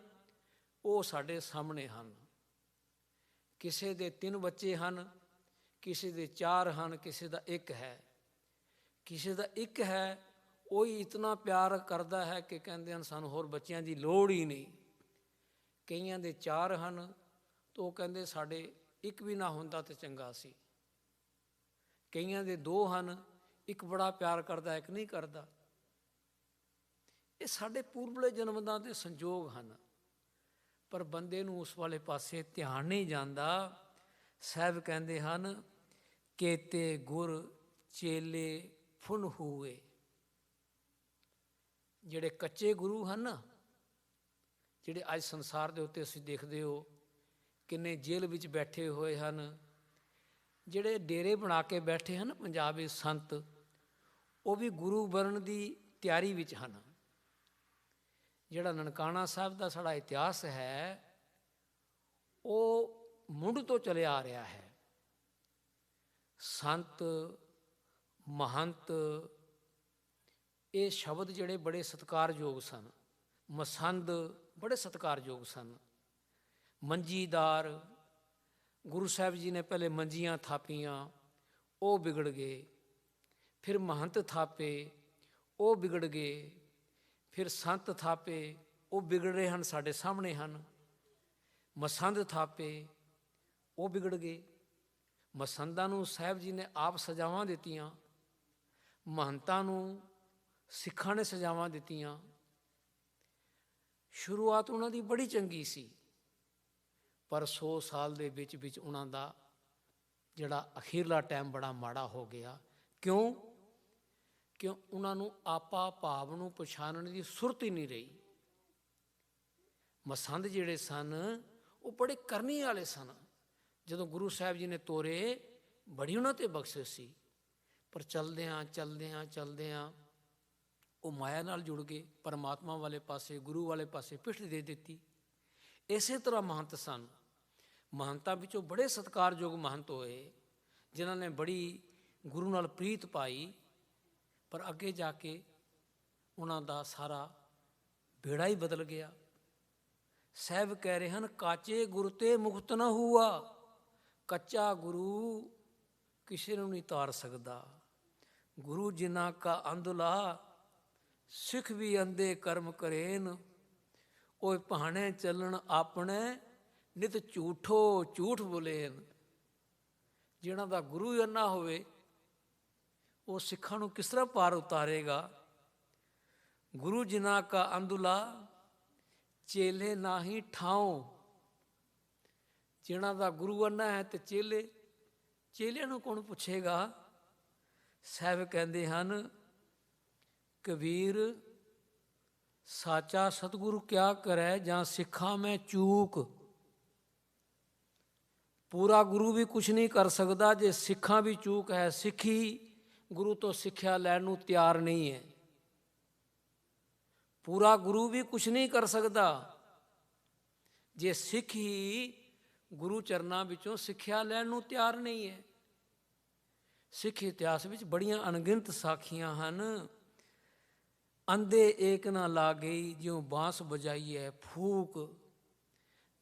ਉਹ ਸਾਡੇ ਸਾਹਮਣੇ ਹਨ। ਕਿਸੇ ਦੇ 3 ਬੱਚੇ ਹਨ, ਕਿਸੇ ਦੇ 4 ਹਨ, ਕਿਸੇ ਦਾ 1 ਹੈ। ਕਿਸੇ ਦਾ 1 ਹੈ, ਉਹ ਹੀ ਇਤਨਾ ਪਿਆਰ ਕਰਦਾ ਹੈ ਕਿ ਕਹਿੰਦੇ ਹਨ ਸਾਨੂੰ ਹੋਰ ਬੱਚਿਆਂ ਦੀ ਲੋੜ ਹੀ ਨਹੀਂ। ਕਈਆਂ ਦੇ 4 ਹਨ ਤਾਂ ਉਹ ਕਹਿੰਦੇ ਸਾਡੇ 1 ਵੀ ਨਾ ਹੁੰਦਾ ਤਾਂ ਚੰਗਾ ਸੀ। ਕਈਆਂ ਦੇ 2 ਹਨ, 1 ਬੜਾ ਪਿਆਰ ਕਰਦਾ, 1 ਨਹੀਂ ਕਰਦਾ। ਇਹ ਸਾਡੇ ਪੂਰਵਲੇ ਜਨਮਾਂ ਦੇ ਸੰਜੋਗ ਹਨ, ਪਰ ਬੰਦੇ ਨੂੰ ਉਸ ਵਾਲੇ ਪਾਸੇ ਧਿਆਨ ਨਹੀਂ ਜਾਂਦਾ। ਸਾਹਿਬ ਕਹਿੰਦੇ ਹਨ ਕੇਤੇ ਗੁਰ ਚੇਲੇ ਫੁਨ ਹੂਏ। ਜਿਹੜੇ ਕੱਚੇ ਗੁਰੂ ਹਨ ਨਾ, ਜਿਹੜੇ ਅੱਜ ਸੰਸਾਰ ਦੇ ਉੱਤੇ ਤੁਸੀਂ ਦੇਖਦੇ ਹੋ ਕਿੰਨੇ ਜੇਲ੍ਹ ਵਿੱਚ ਬੈਠੇ ਹੋਏ ਹਨ, ਜਿਹੜੇ ਡੇਰੇ ਬਣਾ ਕੇ ਬੈਠੇ ਹਨ ਪੰਜਾਬ ਵਿੱਚ ਸੰਤ, ਉਹ ਵੀ ਗੁਰੂ ਬਣਨ ਦੀ ਤਿਆਰੀ ਵਿੱਚ ਹਨ। ਜਿਹੜਾ ਨਨਕਾਣਾ ਸਾਹਿਬ ਦਾ ਸਾਡਾ ਇਤਿਹਾਸ ਹੈ, ਉਹ ਮੁੱਢ ਤੋਂ ਚਲਿਆ ਆ ਰਿਹਾ ਹੈ। ਸੰਤ ਮਹੰਤ, ਇਹ ਸ਼ਬਦ ਜਿਹੜੇ ਬੜੇ ਸਤਿਕਾਰਯੋਗ ਸਨ। ਮਸੰਦ ਬੜੇ ਸਤਿਕਾਰਯੋਗ ਸਨ। ਮੰਜੀਦਾਰ, ਗੁਰੂ ਸਾਹਿਬ ਜੀ ਨੇ ਪਹਿਲੇ ਮੰਜੀਆਂ ਥਾਪੀਆਂ, ਉਹ ਵਿਗੜ ਗਏ। ਫਿਰ ਮਹੰਤ ਥਾਪੇ, ਉਹ ਵਿਗੜ ਗਏ। ਫਿਰ ਸੰਤ ਥਾਪੇ, ਉਹ ਵਿਗੜ ਰਹੇ ਹਨ, ਸਾਡੇ ਸਾਹਮਣੇ ਹਨ। ਮਸੰਦ ਥਾਪੇ, ਉਹ ਵਿਗੜ ਗਏ। ਮਸੰਦਾਂ ਨੂੰ ਸਾਹਿਬ ਜੀ ਨੇ ਆਪ ਸਜ਼ਾਵਾਂ ਦਿੱਤੀਆਂ, ਮਹੰਤਾਂ ਨੂੰ ਸਿੱਖਾਂ ਨੇ ਸਜ਼ਾਵਾਂ ਦਿੱਤੀਆਂ। ਸ਼ੁਰੂਆਤ ਉਹਨਾਂ ਦੀ ਬੜੀ ਚੰਗੀ ਸੀ, ਪਰ 100 ਸਾਲ ਦੇ ਵਿੱਚ ਵਿੱਚ ਉਹਨਾਂ ਦਾ ਜਿਹੜਾ ਅਖੀਰਲਾ ਟਾਈਮ ਬੜਾ ਮਾੜਾ ਹੋ ਗਿਆ। ਕਿਉਂ? ਕਿਉਂ ਉਹਨਾਂ ਨੂੰ ਆਪਾ ਭਾਵ ਨੂੰ ਪਛਾਣਨ ਦੀ ਸੁਰਤ ਹੀ ਨਹੀਂ ਰਹੀ। ਮਸੰਦ ਜਿਹੜੇ ਸਨ ਉਹ ਬੜੇ ਕਰਨੀ ਵਾਲੇ ਸਨ। ਜਦੋਂ ਗੁਰੂ ਸਾਹਿਬ ਜੀ ਨੇ ਤੋਰੇ, ਬੜੀ ਉਹਨਾਂ 'ਤੇ ਬਖਸ਼ਿਸ਼ ਸੀ, ਪਰ ਚਲਦਿਆਂ ਚਲਦਿਆਂ ਚਲਦਿਆਂ ਉਹ ਮਾਇਆ ਨਾਲ ਜੁੜ ਗਏ। ਪਰਮਾਤਮਾ ਵਾਲੇ ਪਾਸੇ, ਗੁਰੂ ਵਾਲੇ ਪਾਸੇ ਪਿੱਠ ਦੇ ਦਿੱਤੀ। ਇਸੇ ਤਰ੍ਹਾਂ ਮਹੰਤ ਸਨ। ਮਹੰਤਾਂ ਵਿੱਚੋਂ ਬੜੇ ਸਤਿਕਾਰਯੋਗ ਮਹੰਤ ਹੋਏ, ਜਿਨ੍ਹਾਂ ਨੇ ਬੜੀ ਗੁਰੂ ਨਾਲ ਪ੍ਰੀਤ ਪਾਈ, ਪਰ ਅੱਗੇ ਜਾ ਕੇ ਉਹਨਾਂ ਦਾ ਸਾਰਾ ਬੇੜਾ ਹੀ ਬਦਲ ਗਿਆ। ਸਾਹਿਬ ਕਹਿ ਰਹੇ ਹਨ, ਕਾਚੇ ਗੁਰ ਤੇ ਮੁਕਤ ਨਾ ਹੁਆ। ਕੱਚਾ ਗੁਰੂ ਕਿਸੇ ਨੂੰ ਨਹੀਂ ਤਾਰ ਸਕਦਾ। ਗੁਰੂ ਜਿਨ੍ਹਾਂ ਕਾ ਅੰਧਲਾ, ਸਿੱਖ ਵੀ ਅੰਧੇ ਕਰਮ ਕਰੇਨ। ਉਹ ਭਾਣੇ ਚੱਲਣ ਆਪਣੇ, ਨਿਤ ਝੂਠੋ ਝੂਠ ਬੋਲੇਨ। ਜਿਹਨਾਂ ਦਾ ਗੁਰੂ ਹੀ ਅੰਨਾ ਹੋਵੇ, ਉਹ ਸਿੱਖਾਂ ਨੂੰ ਕਿਸ ਤਰ੍ਹਾਂ ਪਾਰ ਉਤਾਰੇਗਾ। ਗੁਰੂ ਜਿਨ੍ਹਾਂ ਕਾ ਅੰਧਲਾ, ਚੇਲੇ ਨਾਹੀਂ ਠਾਉ। ਜਿਹਨਾਂ ਦਾ ਗੁਰੂ ਅੰਨਾ ਹੈ ਤੇ ਚੇਲਿਆਂ ਨੂੰ ਕੌਣ ਪੁੱਛੇਗਾ। ਸਾਹਿਬ ਕਹਿੰਦੇ ਹਨ, ਕਬੀਰ ਸਾਚਾ ਸਤਿਗੁਰੂ ਕਿਆ ਕਰੈ, ਜਾਂ ਸਿੱਖਾਂ ਮੈਂ ਚੂਕ। ਪੂਰਾ ਗੁਰੂ ਵੀ ਕੁਛ ਨਹੀਂ ਕਰ ਸਕਦਾ ਜੇ ਸਿੱਖਾਂ ਵੀ ਚੂਕ ਹੈ। ਸਿੱਖੀ ਗੁਰੂ ਤੋਂ ਸਿੱਖਿਆ ਲੈਣ ਨੂੰ ਤਿਆਰ ਨਹੀਂ ਹੈ। ਪੂਰਾ ਗੁਰੂ ਵੀ ਕੁਛ ਨਹੀਂ ਕਰ ਸਕਦਾ ਜੇ ਸਿੱਖ ਹੀ ਗੁਰੂ ਚਰਨਾਂ ਵਿੱਚੋਂ ਸਿੱਖਿਆ ਲੈਣ ਨੂੰ ਤਿਆਰ ਨਹੀਂ ਹੈ। ਸਿੱਖ ਇਤਿਹਾਸ ਵਿੱਚ ਬੜੀਆਂ ਅਣਗਿਣਤ ਸਾਖੀਆਂ ਹਨ। ਅੰਧੇ ਏਕ ਨਾ ਲਾ ਗਈ, ਜਿਉਂ ਬਾਂਸ ਵਜਾਈ ਹੈ ਫੂਕ।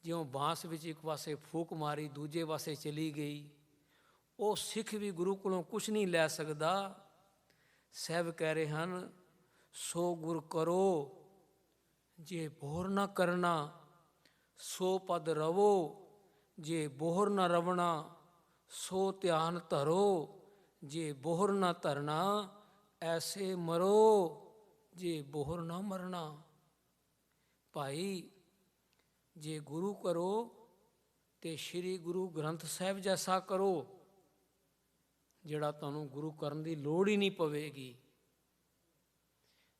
ਜਿਉਂ ਬਾਂਸ ਵਿੱਚ ਇੱਕ ਪਾਸੇ ਫੂਕ ਮਾਰੀ, ਦੂਜੇ ਪਾਸੇ ਚਲੀ ਗਈ। ਉਹ ਸਿੱਖ ਵੀ ਗੁਰੂ ਕੋਲੋਂ ਕੁਛ ਨਹੀਂ ਲੈ ਸਕਦਾ। ਸਾਹਿਬ ਕਹਿ ਰਹੇ ਹਨ, ਸੋ ਗੁਰ ਕਰੋ ਜੇ ਬੋਹਰ ਨਾ ਕਰਨਾ। ਸੋ ਪਦ ਰਵੋ ਜੇ ਬੋਹਰ ਨਾ ਰਵਣਾ। ਸੋ ਧਿਆਨ ਧਰੋ ਜੇ ਬੋਹਰ ਨਾ ਧਰਨਾ। ਐਸੇ ਮਰੋ ਜੇ ਬੋਹਰ ਨਾ ਮਰਨਾ। ਭਾਈ ਜੇ ਗੁਰੂ ਕਰੋ ਤੇ ਸ਼੍ਰੀ ਗੁਰੂ ਗ੍ਰੰਥ ਸਾਹਿਬ ਜੈਸਾ ਕਰੋ, ਜਿਹੜਾ ਤੁਹਾਨੂੰ ਗੁਰੂ ਕਰਨ ਦੀ ਲੋੜ ਹੀ ਨਹੀਂ ਪਵੇਗੀ।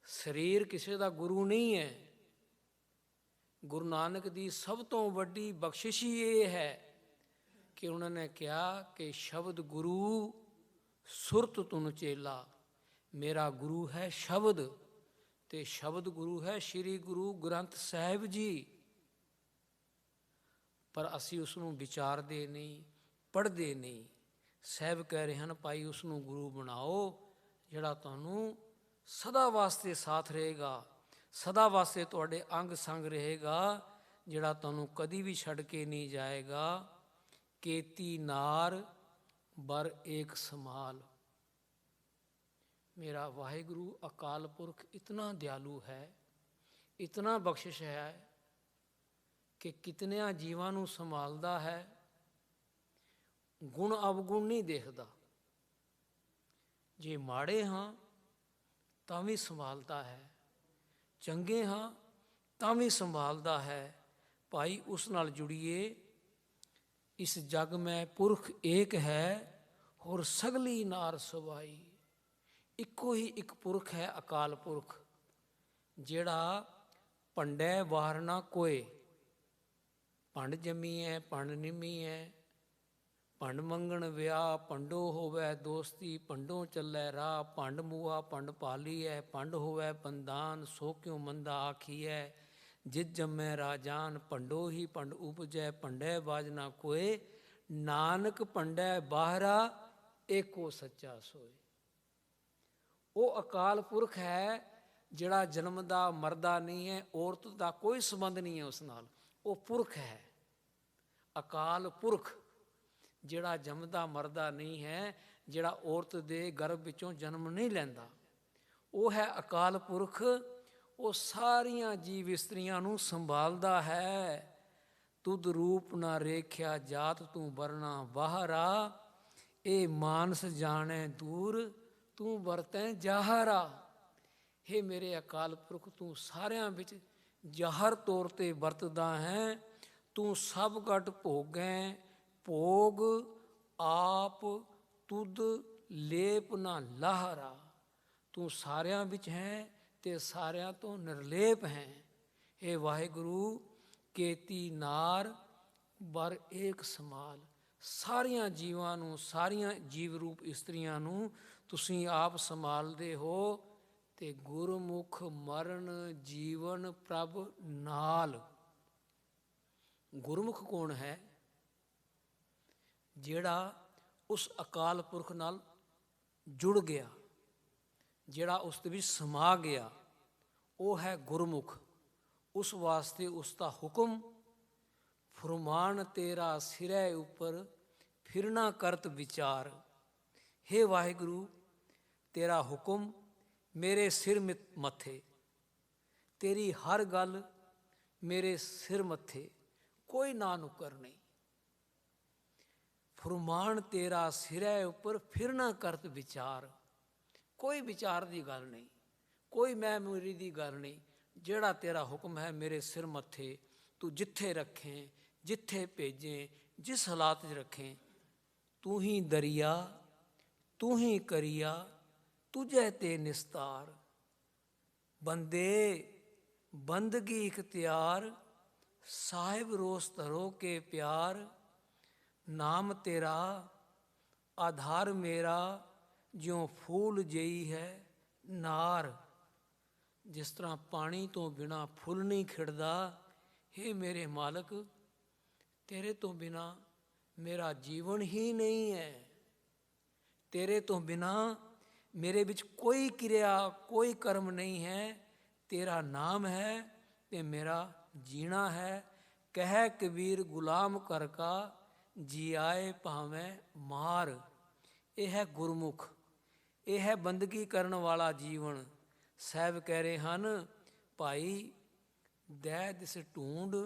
ਸਰੀਰ ਕਿਸੇ ਦਾ ਗੁਰੂ ਨਹੀਂ ਹੈ। ਗੁਰੂ ਨਾਨਕ ਦੀ ਸਭ ਤੋਂ ਵੱਡੀ ਬਖਸ਼ਿਸ਼ ਹੀ ਇਹ ਹੈ ਕਿ ਉਹਨਾਂ ਨੇ ਕਿਹਾ ਕਿ ਸ਼ਬਦ ਗੁਰੂ ਸੁਰਤ ਤੁਨ ਚੇਲਾ। ਮੇਰਾ ਗੁਰੂ ਹੈ ਸ਼ਬਦ, ਤੇ ਸ਼ਬਦ ਗੁਰੂ ਹੈ ਸ਼੍ਰੀ ਗੁਰੂ ਗ੍ਰੰਥ ਸਾਹਿਬ ਜੀ। ਪਰ ਅਸੀਂ ਉਸ ਨੂੰ ਵਿਚਾਰਦੇ ਨਹੀਂ, ਪੜ੍ਹਦੇ ਨਹੀਂ। ਸਾਹਿਬ ਕਹਿ ਰਹੇ ਹਨ, ਭਾਈ ਉਸ ਨੂੰ ਗੁਰੂ ਬਣਾਓ ਜਿਹੜਾ ਤੁਹਾਨੂੰ ਸਦਾ ਵਾਸਤੇ ਸਾਥ ਰਹੇਗਾ, ਸਦਾ ਵਾਸਤੇ ਤੁਹਾਡੇ ਅੰਗ ਸੰਗ ਰਹੇਗਾ, ਜਿਹੜਾ ਤੁਹਾਨੂੰ ਕਦੀ ਵੀ ਛੱਡ ਕੇ ਨਹੀਂ ਜਾਏਗਾ। ਕੇਤੀ ਨਾਰ ਬਰ ਏਕ ਸਮਾਲ। ਮੇਰਾ ਵਾਹਿਗੁਰੂ ਅਕਾਲ ਪੁਰਖ ਇਤਨਾ ਦਿਆਲੂ ਹੈ, ਇਤਨਾ ਬਖਸ਼ਿਸ਼ ਹੈ ਕਿ ਕਿਤਨਿਆਂ ਜੀਵਾਂ ਨੂੰ ਸੰਭਾਲਦਾ ਹੈ। ਗੁਣ ਅਵਗੁਣ ਨਹੀਂ ਦੇਖਦਾ। ਜੇ ਮਾੜੇ ਹਾਂ ਤਾਂ ਵੀ ਸੰਭਾਲਦਾ ਹੈ, ਚੰਗੇ ਹਾਂ ਤਾਂ ਵੀ ਸੰਭਾਲਦਾ ਹੈ। ਭਾਈ ਉਸ ਨਾਲ ਜੁੜੀਏ। ਇਸ ਜਗ ਮੈਂ ਪੁਰਖ ਏਕ ਹੈ, ਹੋਰ ਸਗਲੀ ਨਾਰ ਸਵਾਈ। ਇੱਕੋ ਹੀ ਇੱਕ ਪੁਰਖ ਹੈ, ਅਕਾਲ ਪੁਰਖ, ਜਿਹੜਾ ਭੰਡੈ ਵਾਰ ਨਾ ਕੋਏ। ਭੰਡ ਜੰਮੀ ਹੈ, ਭੰਡ ਨਿੰਮੀ ਹੈ। ਭੰਡ ਮੰਗਣ ਵਿਆਹ, ਭੰਡੋ ਹੋਵੈ ਦੋਸਤੀ। ਭੰਡੋਂ ਚੱਲੈ ਰਾਹ, ਭੰਡ ਮੂਆ ਭੰਡ ਭਾਲੀ ਹੈ। ਭੰਡ ਹੋਵੈ ਬੰਦਾਨ, ਸੋ ਕਿਉ ਮੰਦਾ ਆਖੀਐ। ਜਿਤ ਜੰਮੈ ਰਾਜਾਨ, ਭੰਡੋ ਹੀ ਭੰਡ ਉਪਜੈ। ਭੰਡੈ ਬਾਜ ਨਾ ਕੋਏ, ਨਾਨਕ ਭੰਡੈ ਬਾਹਰਾ, ਏਕੋ ਸੱਚਾ ਸੋਏ। ਉਹ ਅਕਾਲ ਪੁਰਖ ਹੈ ਜਿਹੜਾ ਜਨਮਦਾ ਮਰਦਾ ਨਹੀਂ ਹੈ, ਔਰਤ ਦਾ ਕੋਈ ਸੰਬੰਧ ਨਹੀਂ ਹੈ ਉਸ ਨਾਲ। ਉਹ ਪੁਰਖ ਹੈ, ਅਕਾਲ ਪੁਰਖ, ਜਿਹੜਾ ਜੰਮਦਾ ਮਰਦਾ ਨਹੀਂ ਹੈ, ਜਿਹੜਾ ਔਰਤ ਦੇ ਗਰਭ ਵਿੱਚੋਂ ਜਨਮ ਨਹੀਂ ਲੈਂਦਾ। ਉਹ ਹੈ ਅਕਾਲ ਪੁਰਖ। ਉਹ ਸਾਰੀਆਂ ਜੀਵ ਇਸਤਰੀਆਂ ਨੂੰ ਸੰਭਾਲਦਾ ਹੈ। ਤੁਧ ਰੂਪ ਨਾ ਰੇਖਿਆ, ਜਾਤ ਤੂੰ ਵਰਨਾ ਬਾਹਰਾ। ਇਹ ਮਾਨਸ ਜਾਣੈ ਦੂਰ, ਤੂੰ ਵਰਤੈ ਜਾਹਰਾ। ਹੇ ਮੇਰੇ ਅਕਾਲ ਪੁਰਖ, ਤੂੰ ਸਾਰਿਆਂ ਵਿੱਚ ਜ਼ਾਹਰ ਤੌਰ 'ਤੇ ਵਰਤਦਾ ਹੈ। ਤੂੰ ਸਭ ਘਟ ਭੋਗੈ, ਭੋਗ ਆਪ ਤੁਧ ਲੇਪ ਨਾ ਲਾਹਰਾ। ਤੂੰ ਸਾਰਿਆਂ ਵਿੱਚ ਹੈ ਤੇ ਸਾਰਿਆਂ ਤੋਂ ਨਿਰਲੇਪ ਹੈ। ਹੇ ਵਾਹਿਗੁਰੂ, ਕੇਤੀ ਨਾਰ ਬਰ ਏਕ ਸਮਾਲ। ਸਾਰੀਆਂ ਜੀਵਾਂ ਨੂੰ, ਸਾਰੀਆਂ ਜੀਵ ਰੂਪ ਇਸਤਰੀਆਂ ਨੂੰ ਤੁਸੀਂ ਆਪ ਸੰਭਾਲਦੇ ਹੋ। ਤੇ ਗੁਰਮੁਖ ਮਰਨ ਜੀਵਨ ਪ੍ਰਭ ਨਾਲ। ਗੁਰਮੁਖ ਕੌਣ ਹੈ? ਜਿਹੜਾ ਉਸ ਅਕਾਲ ਪੁਰਖ ਨਾਲ ਜੁੜ ਗਿਆ, ਜਿਹੜਾ ਉਸ ਦੇ ਵਿੱਚ ਸਮਾ ਗਿਆ, ਉਹ ਹੈ ਗੁਰਮੁਖ। ਉਸ ਵਾਸਤੇ ਉਸ ਦਾ ਹੁਕਮ, ਫੁਰਮਾਨ ਤੇਰਾ ਸਿਰੇ ਉੱਪਰ ਫਿਰਨਾ ਕਰਤ ਵਿਚਾਰ। ਹੇ ਵਾਹਿਗੁਰੂ, ਤੇਰਾ ਹੁਕਮ ਮੇਰੇ ਸਿਰ ਮੱਥੇ, ਤੇਰੀ ਹਰ ਗੱਲ ਮੇਰੇ ਸਿਰ ਮੱਥੇ, ਕੋਈ ਨਾ ਨੁਕਰ ਨਹੀਂ। ਫੁਰਮਾਨ ਤੇਰਾ ਸਿਰੇ ਉੱਪਰ ਫਿਰਨਾ ਕਰਤ ਵਿਚਾਰ, ਕੋਈ ਵਿਚਾਰ ਦੀ ਗੱਲ ਨਹੀਂ, ਕੋਈ ਮੈਂ ਮੇਰੀ ਦੀ ਗੱਲ ਨਹੀਂ। ਜਿਹੜਾ ਤੇਰਾ ਹੁਕਮ ਹੈ ਮੇਰੇ ਸਿਰ ਮੱਥੇ, ਤੂੰ ਜਿੱਥੇ ਰੱਖੇ, ਜਿੱਥੇ ਭੇਜੇ, ਜਿਸ ਹਾਲਾਤ 'ਚ ਰੱਖੇ, ਤੂੰ ਹੀ ਦਰਿਆ, ਤੂੰ ਹੀ ਕਰੀਆ, ਤੁਝੇ ਤੇ ਨਿਸਤਾਰ। ਬੰਦੇ ਬੰਦਗੀ ਇਖਤਿਆਰ, ਸਾਹਿਬ ਰੋਸ ਧਰੋ ਕੇ ਪਿਆਰ। ਨਾਮ ਤੇਰਾ ਆਧਾਰ ਮੇਰਾ, ਜਿਉਂ ਫੂਲ ਜਈ ਹੈ ਨਾਰ। ਜਿਸ ਤਰ੍ਹਾਂ ਪਾਣੀ ਤੋਂ ਬਿਨਾਂ ਫੁੱਲ ਨਹੀਂ ਖਿੜਦਾ, ਹੇ ਮੇਰੇ ਮਾਲਕ, ਤੇਰੇ ਤੋਂ ਬਿਨਾਂ ਮੇਰਾ ਜੀਵਨ ਹੀ ਨਹੀਂ ਹੈ। ਤੇਰੇ ਤੋਂ ਬਿਨਾਂ ਮੇਰੇ ਵਿੱਚ ਕੋਈ ਕਿਰਿਆ, ਕੋਈ ਕਰਮ ਨਹੀਂ ਹੈ। ਤੇਰਾ ਨਾਮ ਹੈ ਤੇ ਮੇਰਾ ਜੀਣਾ ਹੈ। ਕਹਿ ਕਬੀਰ ਗੁਲਾਮ ਕਰ ਕਾ, ਜੀ ਆਏ ਭਾਵੇਂ ਮਾਰ। ਇਹ ਹੈ ਗੁਰਮੁਖ, ਇਹ ਹੈ ਬੰਦਗੀ ਕਰਨ ਵਾਲਾ ਜੀਵਨ। ਸਾਹਿਬ ਕਹਿ ਰਹੇ ਹਨ, ਭਾਈ ਦਹਿ ਦਿਸ ਢੂੰਡ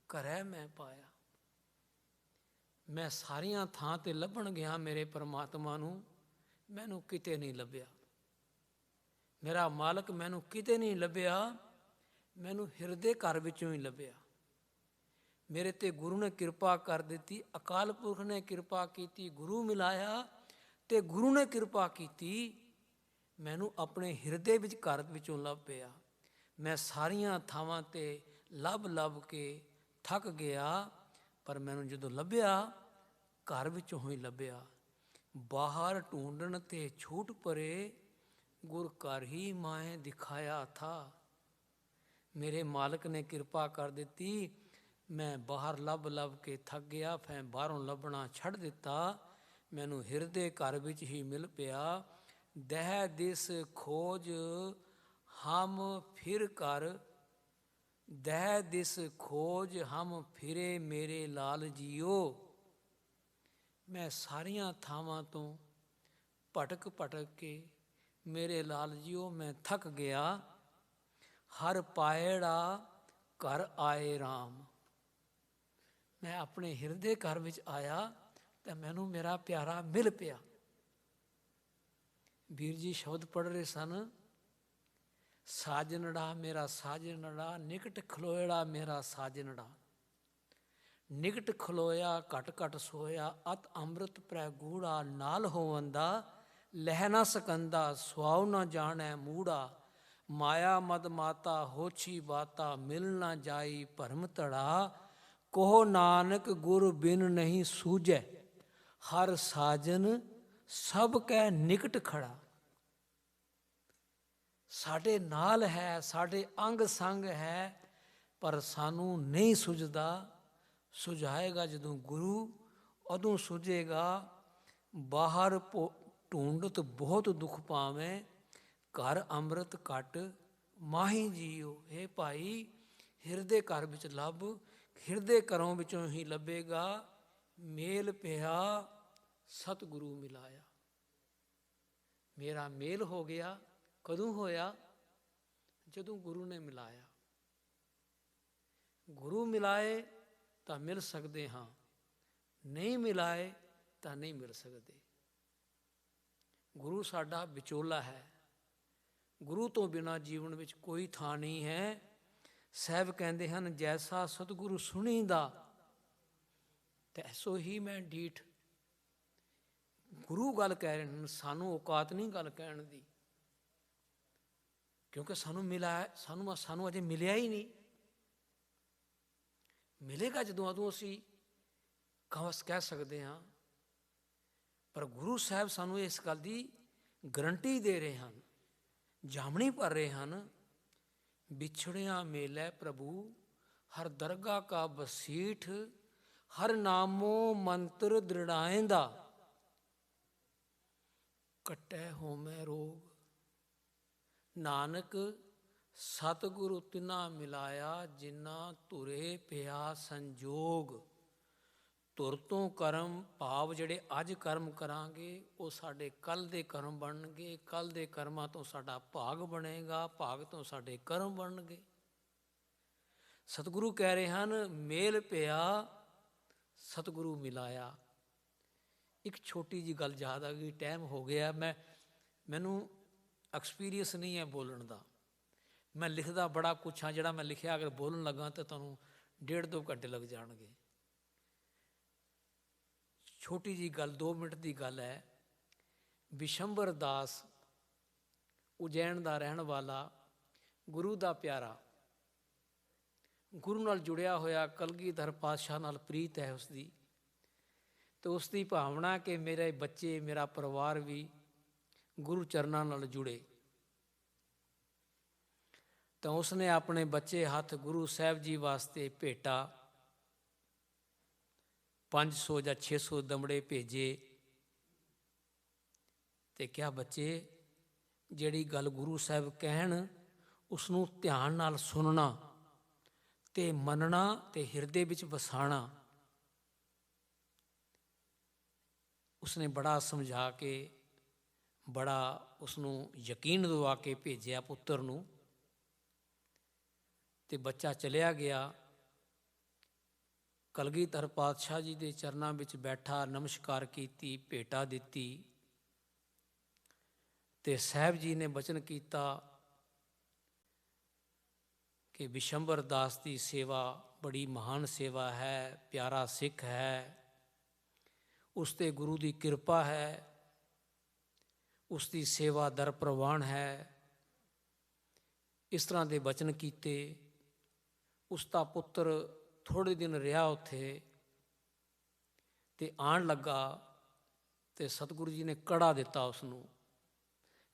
ਘਰੈ ਮੈਂ ਪਾਇਆ। ਮੈਂ ਸਾਰੀਆਂ ਥਾਂ 'ਤੇ ਲੱਭਣ ਗਿਆ ਮੇਰੇ ਪਰਮਾਤਮਾ ਨੂੰ, ਮੈਨੂੰ ਕਿਤੇ ਨਹੀਂ ਲੱਭਿਆ। ਮੇਰਾ ਮਾਲਕ ਮੈਨੂੰ ਕਿਤੇ ਨਹੀਂ ਲੱਭਿਆ, ਮੈਨੂੰ ਹਿਰਦੇ ਘਰ ਵਿੱਚੋਂ ਹੀ ਲੱਭਿਆ। ਮੇਰੇ 'ਤੇ ਗੁਰੂ ਨੇ ਕਿਰਪਾ ਕਰ ਦਿੱਤੀ, ਅਕਾਲ ਪੁਰਖ ਨੇ ਕਿਰਪਾ ਕੀਤੀ, ਗੁਰੂ ਮਿਲਾਇਆ ਅਤੇ ਗੁਰੂ ਨੇ ਕਿਰਪਾ ਕੀਤੀ, ਮੈਨੂੰ ਆਪਣੇ ਹਿਰਦੇ ਵਿੱਚ ਘਰ ਵਿੱਚੋਂ ਲੱਭਿਆ। ਮੈਂ ਸਾਰੀਆਂ ਥਾਵਾਂ 'ਤੇ ਲੱਭ ਕੇ ਥੱਕ ਗਿਆ, ਪਰ ਮੈਨੂੰ ਜਦੋਂ ਲੱਭਿਆ, ਘਰ ਵਿੱਚੋਂ ਹੀ ਲੱਭਿਆ। ਬਾਹਰ ਢੂੰਡਣ ਤੇ ਛੂਟ ਪਰੇ, ਗੁਰ ਘਰ ਹੀ ਮਾਹੇ ਦਿਖਾਇਆ ਥਾ। ਮੇਰੇ ਮਾਲਕ ਨੇ ਕਿਰਪਾ ਕਰ ਦਿੱਤੀ। ਮੈਂ ਬਾਹਰ ਲੱਭ ਕੇ ਥੱਕ ਗਿਆ, ਫਿਰ ਬਾਹਰੋਂ ਲੱਭਣਾ ਛੱਡ ਦਿੱਤਾ, ਮੈਨੂੰ ਹਿਰਦੇ ਘਰ ਵਿੱਚ ਹੀ ਮਿਲ ਪਿਆ। ਦਹਿ ਦਿਸ ਖੋਜ ਹਮ ਫਿਰ ਕਰ, ਦਹਿ ਦਿਸ ਖੋਜ ਹਮ ਫਿਰੇ ਮੇਰੇ ਲਾਲ ਜੀਓ। ਮੈਂ ਸਾਰੀਆਂ ਥਾਵਾਂ ਤੋਂ ਭਟਕ ਕੇ ਮੇਰੇ ਲਾਲ ਜੀਓ ਮੈਂ ਥੱਕ ਗਿਆ। ਹਰ ਪਾਇੜਾ ਘਰ ਆਏ ਰਾਮ। ਮੈਂ ਆਪਣੇ ਹਿਰਦੇ ਘਰ ਵਿੱਚ ਆਇਆ ਤਾਂ ਮੈਨੂੰ ਮੇਰਾ ਪਿਆਰਾ ਮਿਲ ਪਿਆ। ਵੀਰ ਜੀ ਸ਼ਬਦ ਪੜ੍ਹ ਰਹੇ ਸਨ, ਸਾਜਨੜਾ ਮੇਰਾ ਸਾਜਨੜਾ, ਨਿਕਟ ਖਲੋਇੜਾ ਮੇਰਾ ਸਾਜਨੜਾ। ਨਿਕਟ ਖਲੋਇਆ ਘਟ ਸੋਇਆ, ਅਤ ਅੰਮ੍ਰਿਤ ਪ੍ਰੈ ਗੂੜਾ। ਨਾਲ ਹੋਵੰਦਾ ਲਹਿ ਨਾ ਸਕੰਦਾ, ਸੁਆਉ ਨਾ ਜਾਣੈ ਮੂੜਾ। ਮਾਇਆ ਮਦ ਮਾਤਾ ਹੋਛੀ ਬਾਤਾ, ਮਿਲ ਨਾ ਜਾਈ ਭਰਮ ਧੜਾ। ਕਹੋ ਨਾਨਕ ਗੁਰ ਬਿਨ ਨਹੀਂ ਸੂਝੈ, ਹਰ ਸਾਜਨ ਸਭ ਕੈ ਨਿਕਟ ਖੜਾ। ਸਾਡੇ ਨਾਲ ਹੈ, ਸਾਡੇ ਅੰਗ ਸੰਗ ਹੈ, ਪਰ ਸਾਨੂੰ ਨਹੀਂ ਸੁਝਦਾ। ਸੁਝਾਏਗਾ ਜਦੋਂ ਗੁਰੂ, ਉਦੋਂ ਸੁਝੇਗਾ। ਬਾਹਰ ਢੂੰਡਤ ਬਹੁਤ ਦੁੱਖ ਪਾਵੇਂ, ਘਰ ਅੰਮ੍ਰਿਤ ਘਟ ਮਾਹੀ ਜੀਓ। ਇਹ ਭਾਈ ਹਿਰਦੇ ਘਰ ਵਿੱਚ ਲੱਭ, ਹਿਰਦੇ ਘਰੋਂ ਵਿੱਚੋਂ ਹੀ ਲੱਭੇਗਾ। ਮੇਲ ਪਿਆ ਸਤਿਗੁਰੂ ਮਿਲਾਇਆ। ਮੇਰਾ ਮੇਲ ਹੋ ਗਿਆ। ਕਦੋਂ ਹੋਇਆ? ਜਦੋਂ ਗੁਰੂ ਨੇ ਮਿਲਾਇਆ। ਗੁਰੂ ਮਿਲਾਏ ਤਾਂ ਮਿਲ ਸਕਦੇ ਹਾਂ, ਨਹੀਂ ਮਿਲਾਏ ਤਾਂ ਨਹੀਂ ਮਿਲ ਸਕਦੇ। ਗੁਰੂ ਸਾਡਾ ਵਿਚੋਲਾ ਹੈ। ਗੁਰੂ ਤੋਂ ਬਿਨਾਂ ਜੀਵਨ ਵਿੱਚ ਕੋਈ ਥਾਂ ਨਹੀਂ ਹੈ। ਸਾਹਿਬ ਕਹਿੰਦੇ ਹਨ, ਜੈਸਾ ਸਤਿਗੁਰੂ ਸੁਣੀਦਾ ਤੈਸੋ ਹੀ ਮੈਂ ਡੀਠ। ਗੁਰੂ ਗੱਲ ਕਹਿ ਰਹੇ ਹਨ, ਸਾਨੂੰ ਔਕਾਤ ਨਹੀਂ ਗੱਲ ਕਹਿਣ ਦੀ, ਕਿਉਂਕਿ ਸਾਨੂੰ ਅਜੇ ਮਿਲਿਆ ਹੀ ਨਹੀਂ। ਮਿਲੇਗਾ ਜਦੋਂ, ਉਦੋਂ ਅਸੀਂ ਕਹਿ ਸਕਦੇ ਹਾਂ। ਪਰ ਗੁਰੂ ਸਾਹਿਬ ਸਾਨੂੰ ਇਸ ਗੱਲ ਦੀ ਗਰੰਟੀ ਦੇ ਰਹੇ ਹਨ, ਜਾਮਣੀ ਭਰ ਰਹੇ ਹਨ। ਵਿਛੜਿਆ ਮੇਲੇ ਪ੍ਰਭੂ, ਹਰ ਦਰਗਾਹ ਕਾ ਬਸੀਠ। ਹਰ ਨਾਮੋ ਮੰਤਰ ਦ੍ਰਿੜਾਏਂਦਾ, ਕਟੈ ਹੋਮੈ ਰੋਗ। ਨਾਨਕ ਸਤਿਗੁਰੂ ਤਿਨਾ ਮਿਲਾਇਆ, ਜਿਨ੍ਹਾਂ ਧੁਰੇ ਪਿਆ ਸੰਜੋਗ। ਧੁਰ ਤੋਂ ਕਰਮ ਭਾਵ ਜਿਹੜੇ ਅੱਜ ਕਰਮ ਕਰਾਂਗੇ ਉਹ ਸਾਡੇ ਕੱਲ੍ਹ ਦੇ ਕਰਮ ਬਣਨਗੇ, ਕੱਲ੍ਹ ਦੇ ਕਰਮਾਂ ਤੋਂ ਸਾਡਾ ਭਾਗ ਬਣੇਗਾ, ਭਾਗ ਤੋਂ ਸਾਡੇ ਕਰਮ ਬਣਨਗੇ। ਸਤਿਗੁਰੂ ਕਹਿ ਰਹੇ ਹਨ ਮੇਲ ਪਿਆ ਸਤਿਗੁਰੂ ਮਿਲਾਇਆ। ਇੱਕ ਛੋਟੀ ਜਿਹੀ ਗੱਲ ਯਾਦ ਆ ਗਈ, ਟਾਈਮ ਹੋ ਗਿਆ, ਮੈਨੂੰ ਐਕਸਪੀਰੀਅੰਸ ਨਹੀਂ ਹੈ ਬੋਲਣ ਦਾ, ਮੈਂ ਲਿਖਦਾ ਬੜਾ ਕੁਛ ਹਾਂ, ਜਿਹੜਾ ਮੈਂ ਲਿਖਿਆ ਅਗਰ ਬੋਲਣ ਲੱਗਾ ਤਾਂ ਤੁਹਾਨੂੰ 1.5-2 ਘੰਟੇ ਲੱਗ ਜਾਣਗੇ। ਛੋਟੀ ਜਿਹੀ ਗੱਲ 2 ਮਿੰਟ ਦੀ ਗੱਲ ਹੈ। ਬਿਸ਼ੰਬਰ ਦਾਸ ਉਜੈਨ ਦਾ ਰਹਿਣ ਵਾਲਾ, ਗੁਰੂ ਦਾ ਪਿਆਰਾ, ਗੁਰੂ ਨਾਲ ਜੁੜਿਆ ਹੋਇਆ, ਕਲਗੀਧਰ ਪਾਤਸ਼ਾਹ ਨਾਲ ਪ੍ਰੀਤ ਹੈ ਉਸਦੀ, ਅਤੇ ਉਸਦੀ ਭਾਵਨਾ ਕਿ ਮੇਰੇ ਬੱਚੇ, ਮੇਰਾ ਪਰਿਵਾਰ ਵੀ ਗੁਰੂ ਚਰਨਾਂ ਨਾਲ ਜੁੜੇ। ਤਾਂ ਉਸਨੇ ਆਪਣੇ ਬੱਚੇ ਹੱਥ ਗੁਰੂ ਸਾਹਿਬ ਜੀ ਵਾਸਤੇ ਭੇਟਾ 500 ਜਾਂ 600 ਦਮੜੇ ਭੇਜੇ ਅਤੇ ਕਿਹਾ ਬੱਚੇ ਜਿਹੜੀ ਗੱਲ ਗੁਰੂ ਸਾਹਿਬ ਕਹਿਣ ਉਸਨੂੰ ਧਿਆਨ ਨਾਲ ਸੁਣਨਾ ਅਤੇ ਮੰਨਣਾ ਅਤੇ ਹਿਰਦੇ ਵਿੱਚ ਵਸਾਉਣਾ। ਉਸਨੇ ਬੜਾ ਸਮਝਾ ਕੇ, ਬੜਾ ਉਸਨੂੰ ਯਕੀਨ ਦਿਵਾ ਕੇ ਭੇਜਿਆ ਪੁੱਤਰ ਨੂੰ, ਅਤੇ ਬੱਚਾ ਚਲਿਆ ਗਿਆ। ਕਲਗੀਧਰ ਪਾਤਸ਼ਾਹ ਜੀ ਦੇ ਚਰਨਾਂ ਵਿੱਚ ਬੈਠਾ, ਨਮਸਕਾਰ ਕੀਤੀ, ਭੇਟਾ ਦਿੱਤੀ, ਅਤੇ ਸਾਹਿਬ ਜੀ ਨੇ ਬਚਨ ਕੀਤਾ ਕਿ ਬਿਸ਼ੰਬਰ ਦਾਸ ਦੀ ਸੇਵਾ ਬੜੀ ਮਹਾਨ ਸੇਵਾ ਹੈ, ਪਿਆਰਾ ਸਿੱਖ ਹੈ, ਉਸ 'ਤੇ ਗੁਰੂ ਦੀ ਕਿਰਪਾ ਹੈ, ਉਸ ਦੀ ਸੇਵਾ ਦਰ ਪ੍ਰਵਾਨ ਹੈ। ਇਸ ਤਰ੍ਹਾਂ ਦੇ ਬਚਨ ਕੀਤੇ। ਉਸ ਦਾ ਪੁੱਤਰ ਥੋੜ੍ਹੇ ਦਿਨ ਰਿਹਾ ਉੱਥੇ ਅਤੇ ਆਉਣ ਲੱਗਾ, ਅਤੇ ਸਤਿਗੁਰੂ ਜੀ ਨੇ ਕੜਾ ਦਿੱਤਾ ਉਸਨੂੰ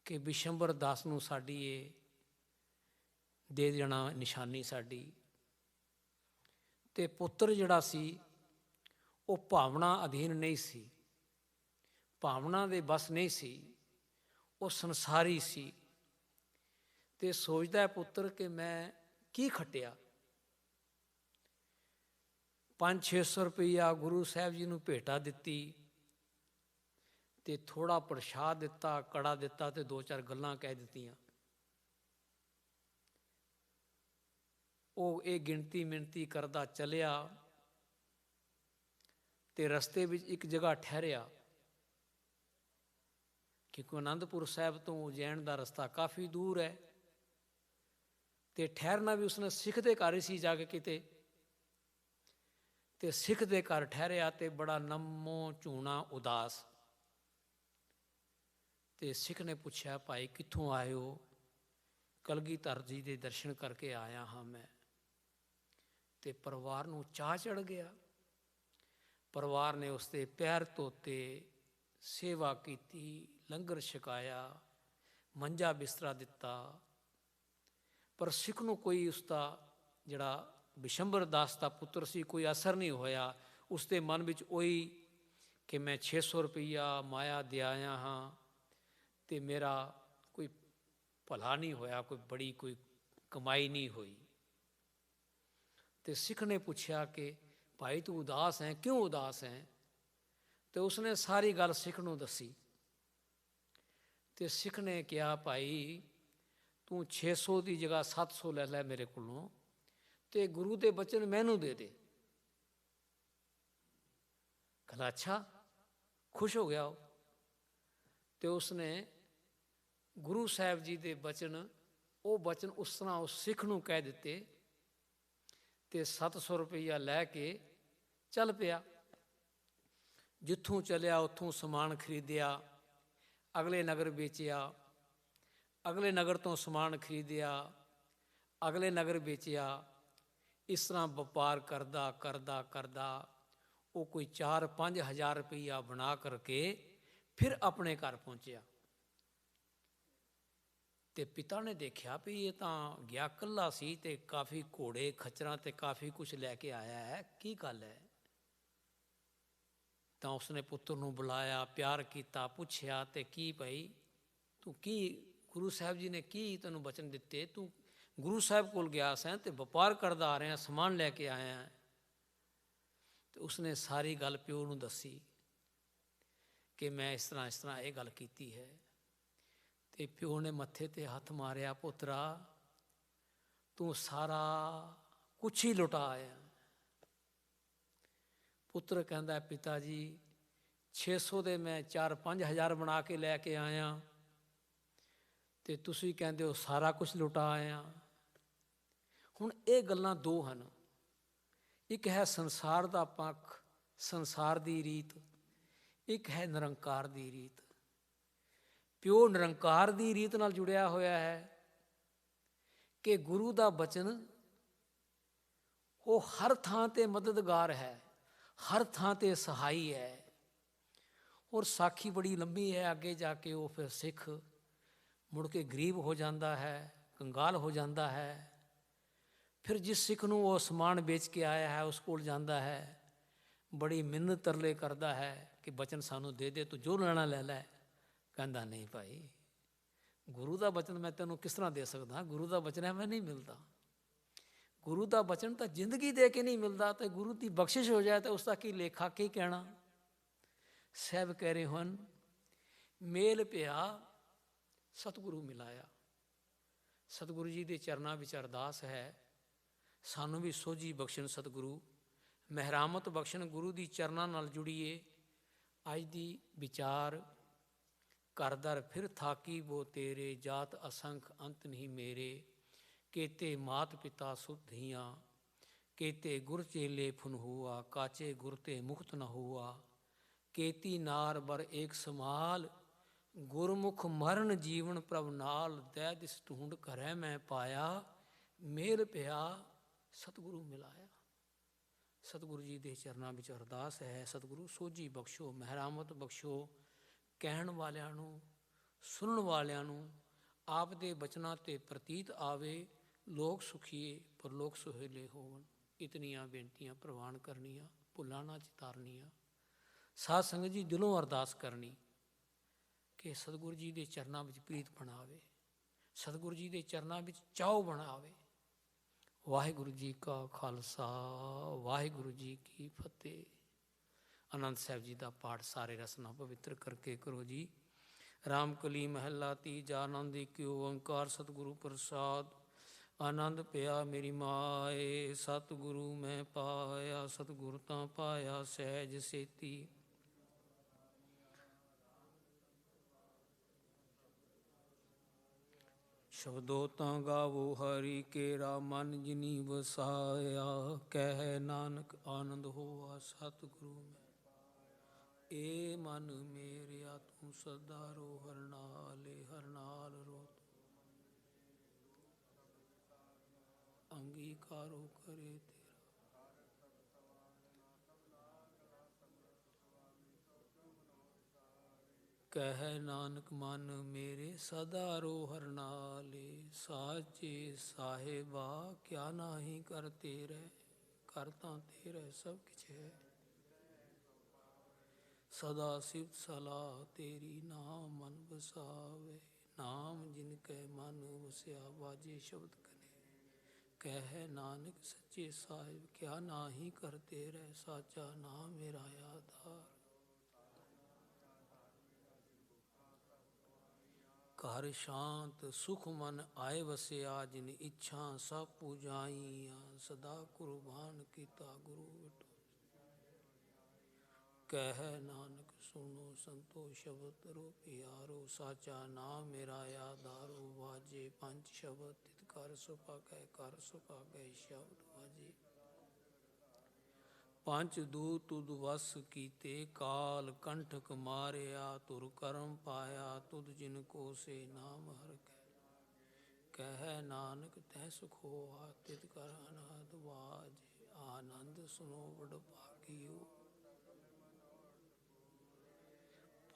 ਕਿ ਬਿਸ਼ੰਬਰ ਦਾਸ ਨੂੰ ਸਾਡੀ ਇਹ ਦੇ ਦੇਣਾ ਨਿਸ਼ਾਨੀ ਸਾਡੀ। ਅਤੇ ਪੁੱਤਰ ਜਿਹੜਾ ਸੀ ਉਹ ਭਾਵਨਾ ਅਧੀਨ ਨਹੀਂ ਸੀ, ਭਾਵਨਾ ਦੇ ਬਸ ਨਹੀਂ ਸੀ, ਉਹ ਸੰਸਾਰੀ ਸੀ। ਅਤੇ ਸੋਚਦਾ ਪੁੱਤਰ ਕਿ ਮੈਂ ਕੀ ਖੱਟਿਆ, 500-600 ਰੁਪਈਆ ਗੁਰੂ ਸਾਹਿਬ ਜੀ ਨੂੰ ਭੇਟਾ ਦਿੱਤੀ, ਅਤੇ ਥੋੜ੍ਹਾ ਪ੍ਰਸ਼ਾਦ ਦਿੱਤਾ, ਕੜਾ ਦਿੱਤਾ, ਅਤੇ 2-4 ਗੱਲਾਂ ਕਹਿ ਦਿੱਤੀਆਂ। ਉਹ ਇਹ ਗਿਣਤੀ ਮਿਣਤੀ ਕਰਦਾ ਚੱਲਿਆ, ਅਤੇ ਰਸਤੇ ਵਿੱਚ ਇੱਕ ਜਗ੍ਹਾ ਠਹਿਰਿਆ, ਕਿਉਂਕਿ ਅਨੰਦਪੁਰ ਸਾਹਿਬ ਤੋਂ ਉਜੈਨ ਦਾ ਰਸਤਾ ਕਾਫੀ ਦੂਰ ਹੈ, ਅਤੇ ਠਹਿਰਨਾ ਵੀ ਉਸਨੇ ਸਿੱਖ ਦੇ ਘਰ ਹੀ ਸੀ ਜਾ ਕੇ ਕਿਤੇ। ਅਤੇ ਸਿੱਖ ਦੇ ਘਰ ਠਹਿਰਿਆ ਅਤੇ ਬੜਾ ਨਮੋ ਝੂਣਾ ਉਦਾਸ। ਅਤੇ ਸਿੱਖ ਨੇ ਪੁੱਛਿਆ ਭਾਈ ਕਿੱਥੋਂ ਆਏ ਹੋ? ਕਲਗੀਧਰ ਜੀ ਦੇ ਦਰਸ਼ਨ ਕਰਕੇ ਆਇਆ ਹਾਂ ਮੈਂ। ਅਤੇ ਪਰਿਵਾਰ ਨੂੰ ਚਾਅ ਚੜ੍ਹ ਗਿਆ। ਪਰਿਵਾਰ ਨੇ ਉਸ ਦੇ ਪੈਰ ਧੋਤੇ, ਸੇਵਾ ਕੀਤੀ, ਲੰਗਰ ਛਕਾਇਆ, ਮੰਜਾ ਬਿਸਤਰਾ ਦਿੱਤਾ। ਪਰ ਸਿੱਖ ਨੂੰ ਕੋਈ ਉਸਦਾ ਜਿਹੜਾ ਬਿਸ਼ੰਬਰ ਦਾਸ ਦਾ ਪੁੱਤਰ ਸੀ ਕੋਈ ਅਸਰ ਨਹੀਂ ਹੋਇਆ। ਉਸ ਦੇ ਮਨ ਵਿੱਚ ਉਹੀ ਕਿ ਮੈਂ 600 ਰੁਪਈਆ ਮਾਇਆ ਦੇ ਆਇਆ ਹਾਂ ਅਤੇ ਮੇਰਾ ਕੋਈ ਭਲਾ ਨਹੀਂ ਹੋਇਆ, ਕੋਈ ਬੜੀ ਕੋਈ ਕਮਾਈ ਨਹੀਂ ਹੋਈ। ਅਤੇ ਸਿੱਖ ਨੇ ਪੁੱਛਿਆ ਕਿ ਭਾਈ ਤੂੰ ਉਦਾਸ ਹੈ, ਕਿਉਂ ਉਦਾਸ ਹੈ? ਅਤੇ ਉਸਨੇ ਸਾਰੀ ਗੱਲ ਸਿੱਖ ਨੂੰ ਦੱਸੀ। ਅਤੇ ਸਿੱਖ ਨੇ ਕਿਹਾ ਭਾਈ ਤੂੰ 600 ਦੀ ਜਗ੍ਹਾ 700 ਲੈ ਲੈ ਮੇਰੇ ਕੋਲੋਂ, ਅਤੇ ਗੁਰੂ ਦੇ ਬਚਨ ਮੈਨੂੰ ਦੇ ਦੇ। ਕਹਿੰਦਾ ਅੱਛਾ, ਖੁਸ਼ ਹੋ ਗਿਆ ਉਹ। ਅਤੇ ਉਸਨੇ ਗੁਰੂ ਸਾਹਿਬ ਜੀ ਦੇ ਬਚਨ, ਉਹ ਬਚਨ ਉਸ ਤਰ੍ਹਾਂ ਉਸ ਸਿੱਖ ਨੂੰ ਕਹਿ ਦਿੱਤੇ, ਅਤੇ 700 ਰੁਪਈਆ ਲੈ ਕੇ ਚੱਲ ਪਿਆ। ਜਿੱਥੋਂ ਚੱਲਿਆ ਉੱਥੋਂ ਸਮਾਨ ਖਰੀਦਿਆ, ਅਗਲੇ ਨਗਰ ਵੇਚਿਆ, ਅਗਲੇ ਨਗਰ ਤੋਂ ਸਮਾਨ ਖਰੀਦਿਆ, ਅਗਲੇ ਨਗਰ ਵੇਚਿਆ। ਇਸ ਤਰ੍ਹਾਂ ਵਪਾਰ ਕਰਦਾ ਕਰਦਾ ਕਰਦਾ ਉਹ ਕੋਈ 4-5 ਹਜ਼ਾਰ ਰੁਪਈਆ ਬਣਾ ਕਰਕੇ ਫਿਰ ਆਪਣੇ ਘਰ ਪਹੁੰਚਿਆ। ਅਤੇ ਪਿਤਾ ਨੇ ਦੇਖਿਆ ਵੀ ਇਹ ਤਾਂ ਗਿਆ ਇਕੱਲਾ ਸੀ ਅਤੇ ਕਾਫੀ ਘੋੜੇ ਖੱਚਰਾਂ ਅਤੇ ਕਾਫੀ ਕੁਛ ਲੈ ਕੇ ਆਇਆ ਹੈ, ਕੀ ਗੱਲ ਹੈ? ਤਾਂ ਉਸਨੇ ਪੁੱਤਰ ਨੂੰ ਬੁਲਾਇਆ, ਪਿਆਰ ਕੀਤਾ, ਪੁੱਛਿਆ ਤੇ ਕੀ ਭਾਈ ਤੂੰ ਕੀ ਗੁਰੂ ਸਾਹਿਬ ਜੀ ਨੇ ਕੀ ਤੈਨੂੰ ਬਚਨ ਦਿੱਤੇ, ਤੂੰ ਗੁਰੂ ਸਾਹਿਬ ਕੋਲ ਗਿਆ ਸੈਂ ਤੇ ਵਪਾਰ ਕਰਦਾ ਆ ਰਿਹਾ, ਸਮਾਨ ਲੈ ਕੇ ਆਇਆ। ਤੇ ਉਸਨੇ ਸਾਰੀ ਗੱਲ ਪਿਓ ਨੂੰ ਦੱਸੀ ਕਿ ਮੈਂ ਇਸ ਤਰ੍ਹਾਂ ਇਹ ਗੱਲ ਕੀਤੀ ਹੈ। ਤੇ ਪਿਓ ਨੇ ਮੱਥੇ ਤੇ ਹੱਥ ਮਾਰਿਆ, ਪੁੱਤਰਾ ਤੂੰ ਸਾਰਾ ਕੁਛ ਹੀ ਲੁਟਾ ਆਇਆ। ਪੁੱਤਰ ਕਹਿੰਦਾ, ਪਿਤਾ ਜੀ 600 ਦੇ ਮੈਂ 4-5 ਹਜ਼ਾਰ ਬਣਾ ਕੇ ਲੈ ਕੇ ਆਇਆ ਤੇ ਤੁਸੀਂ ਕਹਿੰਦੇ ਹੋ ਸਾਰਾ ਕੁਛ ਲੁਟਾ ਆਇਆ। ਹੁਣ ਇਹ ਗੱਲਾਂ ਦੋ ਹਨ, ਇੱਕ ਹੈ ਸੰਸਾਰ ਦਾ ਪੱਖ, ਸੰਸਾਰ ਦੀ ਰੀਤ, ਇੱਕ ਹੈ ਨਿਰੰਕਾਰ ਦੀ ਰੀਤ। ਪਿਓ ਨਿਰੰਕਾਰ ਦੀ ਰੀਤ ਨਾਲ ਜੁੜਿਆ ਹੋਇਆ ਹੈ ਕਿ ਗੁਰੂ ਦਾ ਬਚਨ ਉਹ ਹਰ ਥਾਂ ਤੇ ਮਦਦਗਾਰ ਹੈ, ਹਰ ਥਾਂ ਤੇ ਸਹਾਈ ਹੈ। ਔਰ ਸਾਖੀ ਬੜੀ ਲੰਬੀ ਹੈ, ਅੱਗੇ ਜਾ ਕੇ ਉਹ ਫਿਰ ਸਿੱਖ ਮੁੜ ਕੇ ਗਰੀਬ ਹੋ ਜਾਂਦਾ ਹੈ, ਕੰਗਾਲ ਹੋ ਜਾਂਦਾ ਹੈ। ਫਿਰ ਜਿਸ ਸਿੱਖ ਨੂੰ ਉਹ ਸਮਾਨ ਵੇਚ ਕੇ ਆਇਆ ਹੈ ਉਸ ਕੋਲ ਜਾਂਦਾ ਹੈ, ਬੜੀ ਮਿੰਨਤ ਤਰਲੇ ਕਰਦਾ ਹੈ ਕਿ ਬਚਨ ਸਾਨੂੰ ਦੇ ਦੇ, ਤੂੰ ਜੋ ਲੈਣਾ ਲੈ ਲੈ। ਕਹਿੰਦਾ ਨਹੀਂ ਭਾਈ, ਗੁਰੂ ਦਾ ਬਚਨ ਮੈਂ ਤੈਨੂੰ ਕਿਸ ਤਰ੍ਹਾਂ ਦੇ ਸਕਦਾ, ਗੁਰੂ ਦਾ ਬਚਨ ਐਵੇਂ ਨਹੀਂ ਮਿਲਦਾ। ਗੁਰੂ ਦਾ ਬਚਨ ਤਾਂ ਜ਼ਿੰਦਗੀ ਦੇ ਕੇ ਨਹੀਂ ਮਿਲਦਾ, ਤੇ ਗੁਰੂ ਦੀ ਬਖਸ਼ਿਸ਼ ਹੋ ਜਾਏ ਤਾਂ ਉਸ ਦਾ ਕੀ ਲੇਖਾ, ਕੀ ਕਹਿਣਾ। ਸਾਹਿਬ ਕਹਿ ਰਹੇ ਹਨ, ਮੇਲ ਪਿਆ ਸਤਿਗੁਰੂ ਮਿਲਾਇਆ। ਸਤਿਗੁਰੂ ਜੀ ਦੇ ਚਰਨਾਂ ਵਿੱਚ ਅਰਦਾਸ ਹੈ, ਸਾਨੂੰ ਵੀ ਸੋਝੀ ਬਖਸ਼ਣ ਸਤਿਗੁਰੂ, ਮਹਿਰਾਮਤ ਬਖਸ਼ਣ, ਗੁਰੂ ਦੀ ਚਰਨਾਂ ਨਾਲ ਜੁੜੀਏ। ਅੱਜ ਦੀ ਵਿਚਾਰ, ਘਰ ਦਰ ਫਿਰ ਥਾਕੀ ਬੋ ਤੇਰੇ, ਜਾਤ ਅਸੰਖ ਅੰਤ ਨਹੀਂ ਮੇਰੇ। ਕੇਤੇ ਮਾਤ ਪਿਤਾ ਸੁਧੀਆਂ, ਕੇਤੇ ਗੁਰ ਚੇਲੇ ਫੁਨ ਹੁਆ, ਕਾਚੇ ਗੁਰ ਤੇ ਮੁਕਤ ਨ ਹੁਆ। ਕੇਤੀ ਨਾਰ ਬਰ ਏਕ ਸਮਾਲ, ਗੁਰਮੁਖ ਮਰਨ ਜੀਵਨ ਪ੍ਰਭ ਨਾਲ। ਦੈ ਦਿਸ ਢੂੰਡ ਘਰੈ ਮੈਂ ਪਾਇਆ, ਮੇਲ ਪਿਆ ਸਤਿਗੁਰੂ ਮਿਲਾਇਆ। ਸਤਿਗੁਰੂ ਜੀ ਦੇ ਚਰਨਾਂ ਵਿੱਚ ਅਰਦਾਸ ਹੈ, ਸਤਿਗੁਰੂ ਸੋਝੀ ਬਖਸ਼ੋ, ਮਹਿਰਾਮਤ ਬਖਸ਼ੋ, ਕਹਿਣ ਵਾਲਿਆਂ ਨੂੰ, ਸੁਣਨ ਵਾਲਿਆਂ ਨੂੰ ਆਪ ਦੇ ਬਚਨਾਂ 'ਤੇ ਪ੍ਰਤੀਤ ਆਵੇ, ਲੋਕ ਸੁਖੀਏ ਪਰ ਲੋਕ ਸੁਹੇਲੇ ਹੋਵਣ। ਇਤਨੀਆਂ ਬੇਨਤੀਆਂ ਪ੍ਰਵਾਨ ਕਰਨੀਆਂ, ਭੁੱਲਾਂ ਨਾ ਚਿਤਾਰਨੀਆਂ। ਸਾਧ ਸੰਗਤ ਜੀ ਦਿਲੋਂ ਅਰਦਾਸ ਕਰਨੀ ਕਿ ਸਤਿਗੁਰੂ ਜੀ ਦੇ ਚਰਨਾਂ ਵਿੱਚ ਪ੍ਰੀਤ ਬਣਾਵੇ, ਸਤਿਗੁਰੂ ਜੀ ਦੇ ਚਰਨਾਂ ਵਿੱਚ ਚਾਉ ਬਣਾਵੇ। ਵਾਹਿਗੁਰੂ ਜੀ ਕਾ ਖਾਲਸਾ, ਵਾਹਿਗੁਰੂ ਜੀ ਕੀ ਫਤਿਹ। ਆਨੰਦ ਸਾਹਿਬ ਜੀ ਦਾ ਪਾਠ ਸਾਰੇ ਰਸਨਾ ਪਵਿੱਤਰ ਕਰਕੇ ਕਰੋ ਜੀ। ਰਾਮ ਕਲੀ ਮਹੱਲਾ ਤੀਜਾ। ਆਨੰਦ ਏਕਿਓ ਓੰਕਾਰ ਸਤਿਗੁਰੂ ਪ੍ਰਸਾਦ। ਆਨੰਦ ਪਿਆ ਮੇਰੀ ਮਾਏ, ਸਤਿਗੁਰੂ ਮੈਂ ਪਾਇਆ, ਸਤਿਗੁਰ ਤਾਂ ਪਾਇਆ ਸਹਿਜ ਸੇਤੀ। ਸ਼ਬਦੋ ਤਾਂ ਗਾਵੋ ਹਰੀ ਕੇਰਾ, ਮਨ ਜਿਨੀ ਵਸਾਇਆ। ਕਹਿ ਨਾਨਕ ਆਨੰਦ ਹੋਆ ਸਤਿਗੁਰੂ ਮੈਂ। ਏ ਮਨ ਮੇਰਿਆ ਤੂੰ ਸਦਾ ਰੋ ਹਰ ਨਾਲੇ, ਹਰ ਨਾਲ ਰੋ ਅੰਗੀਕਾਰੋ ਕਰੇ ਤੇਰਾ। ਕਹਿ ਨਾਨਕ ਮਨ ਮੇਰੇ ਸਦਾ ਰੋ ਹਰ ਨਾਲੇ। ਸਾਚੇ ਸਾਹਿਬਾ ਕਿਆ ਨਾਹੀ ਕਰ ਤੇਰੇ, ਕਰ ਤਾਂ ਤੇਰੇ ਸਭ ਕਿਛ ਹੈ। ਸਦਾ ਸਿਫਤ ਸਲਾਹ ਤੇਰੀ, ਨਾਮ ਮਨ ਵਸਾਵੇ। ਨਾਮ ਜਿਨ ਕੈ ਮਨ ਵਸਿਆ, ਵਾਜੇ ਸ਼ਬਦ ਕਨੇ। ਕਹਿ ਨਾਨਕ ਸੱਚੇ ਸਾਹਿਬ ਕਿਆ ਨਾਹੀ ਕਰ ਤੇਰੇ, ਸਾਚਾ ਨਾਮ ਮੇਰਾ ਆਧਾਰ। ਘਰ ਸ਼ਾਂਤ ਸੁਖ ਮਨ ਆਏ ਵਸਿਆ, ਜਿਨ ਇੱਛਾ ਸਭ ਪੁਜਾਈਆਂ। ਸਦਾ ਕੁਰਬਾਨ ਕੀਤਾ ਗੁਰੂ ਵਿਟੋ। ਕਹਿ ਨਾਨਕ ਸੁਣੋ ਸੰਤੋ ਸ਼ਬਦ ਰੋ ਪਿਆਰੋ, ਸਾਚਾ ਨਾਮ ਮੇਰਾ ਆਧਾਰੋ। ਵਾਜੇ ਪੰਜ ਸ਼ਬਦ ਤਿਤ ਕਰ ਸੁਭਾਗੈ, ਕਰ ਸੁਭਾਗੈ ਸ਼ਬਦ ਵਾਜੇ। ਪੰਜ ਦੂਤ ਤੁਧ ਵਸ ਕੀਤੇ, ਕਾਲ ਕੰਠਕ ਮਾਰਿਆ। ਤੁਰ ਕਰਮ ਪਾਇਆ ਤੁਧ, ਜਿਨ ਕੋ ਸੇ ਨਾਮ ਹਰਿ ਕੈ। ਕਹਿ ਨਾਨਕ ਤੈ ਸੁਖ ਹੋਆ, ਤਿਤ ਕਰ ਅਨਾਦ ਵਾਜੇ। ਆਨੰਦ ਸੁਨੋ ਵਡ ਭਾਗਿਓ,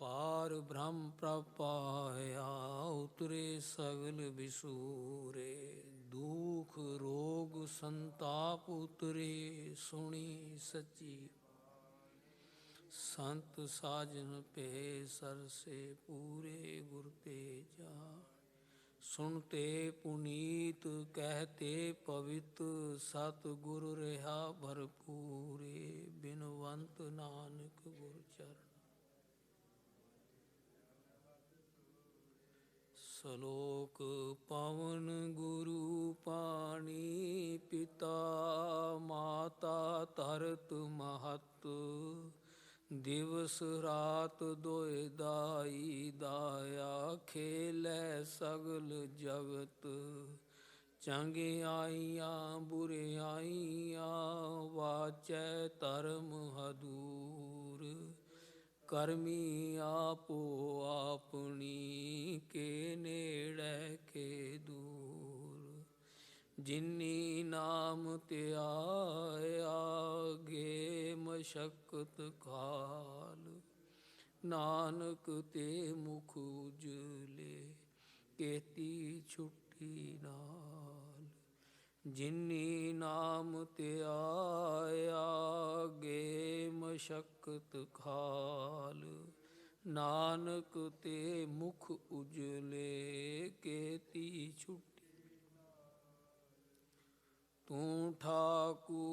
ਪਾਰ ਬ੍ਰਹਮ ਪ੍ਰਭ ਪਾਇਆ। ਉਤਰੇ ਸਗਲ ਬਿਸੂਰੇ, ਦੁਖ ਰੋਗ ਸੰਤਾਪ ਉਤਰੇ। ਸੁਣੀ ਸੱਚੀ संत साजन पे सरसे पूरे गुर तेजा। सुनते पुनीत कहते पवित्र, सतगुर रहा भरपूरे, बिनवंत नानक गुर चरण। सलोक पवन गुरु पानी, पिता माता तरत महत, दिवस रात दोए दाई दाया, खेलै सगल जगत। चंगियाइयां बुरियाइयां, वाचै धर्म हदूर, करमी आपो आपनी, के नेड़े के दूर। जिन्नी नाम त्याया, गे मशक्कत काल, नानक ते मुख उजले, केती छुट्टी नाल। जिन्नी नाम त्याया, गे मशक्कत खाल, नानक ते मुख उजले, केती छुट्टी। तू ठाकुर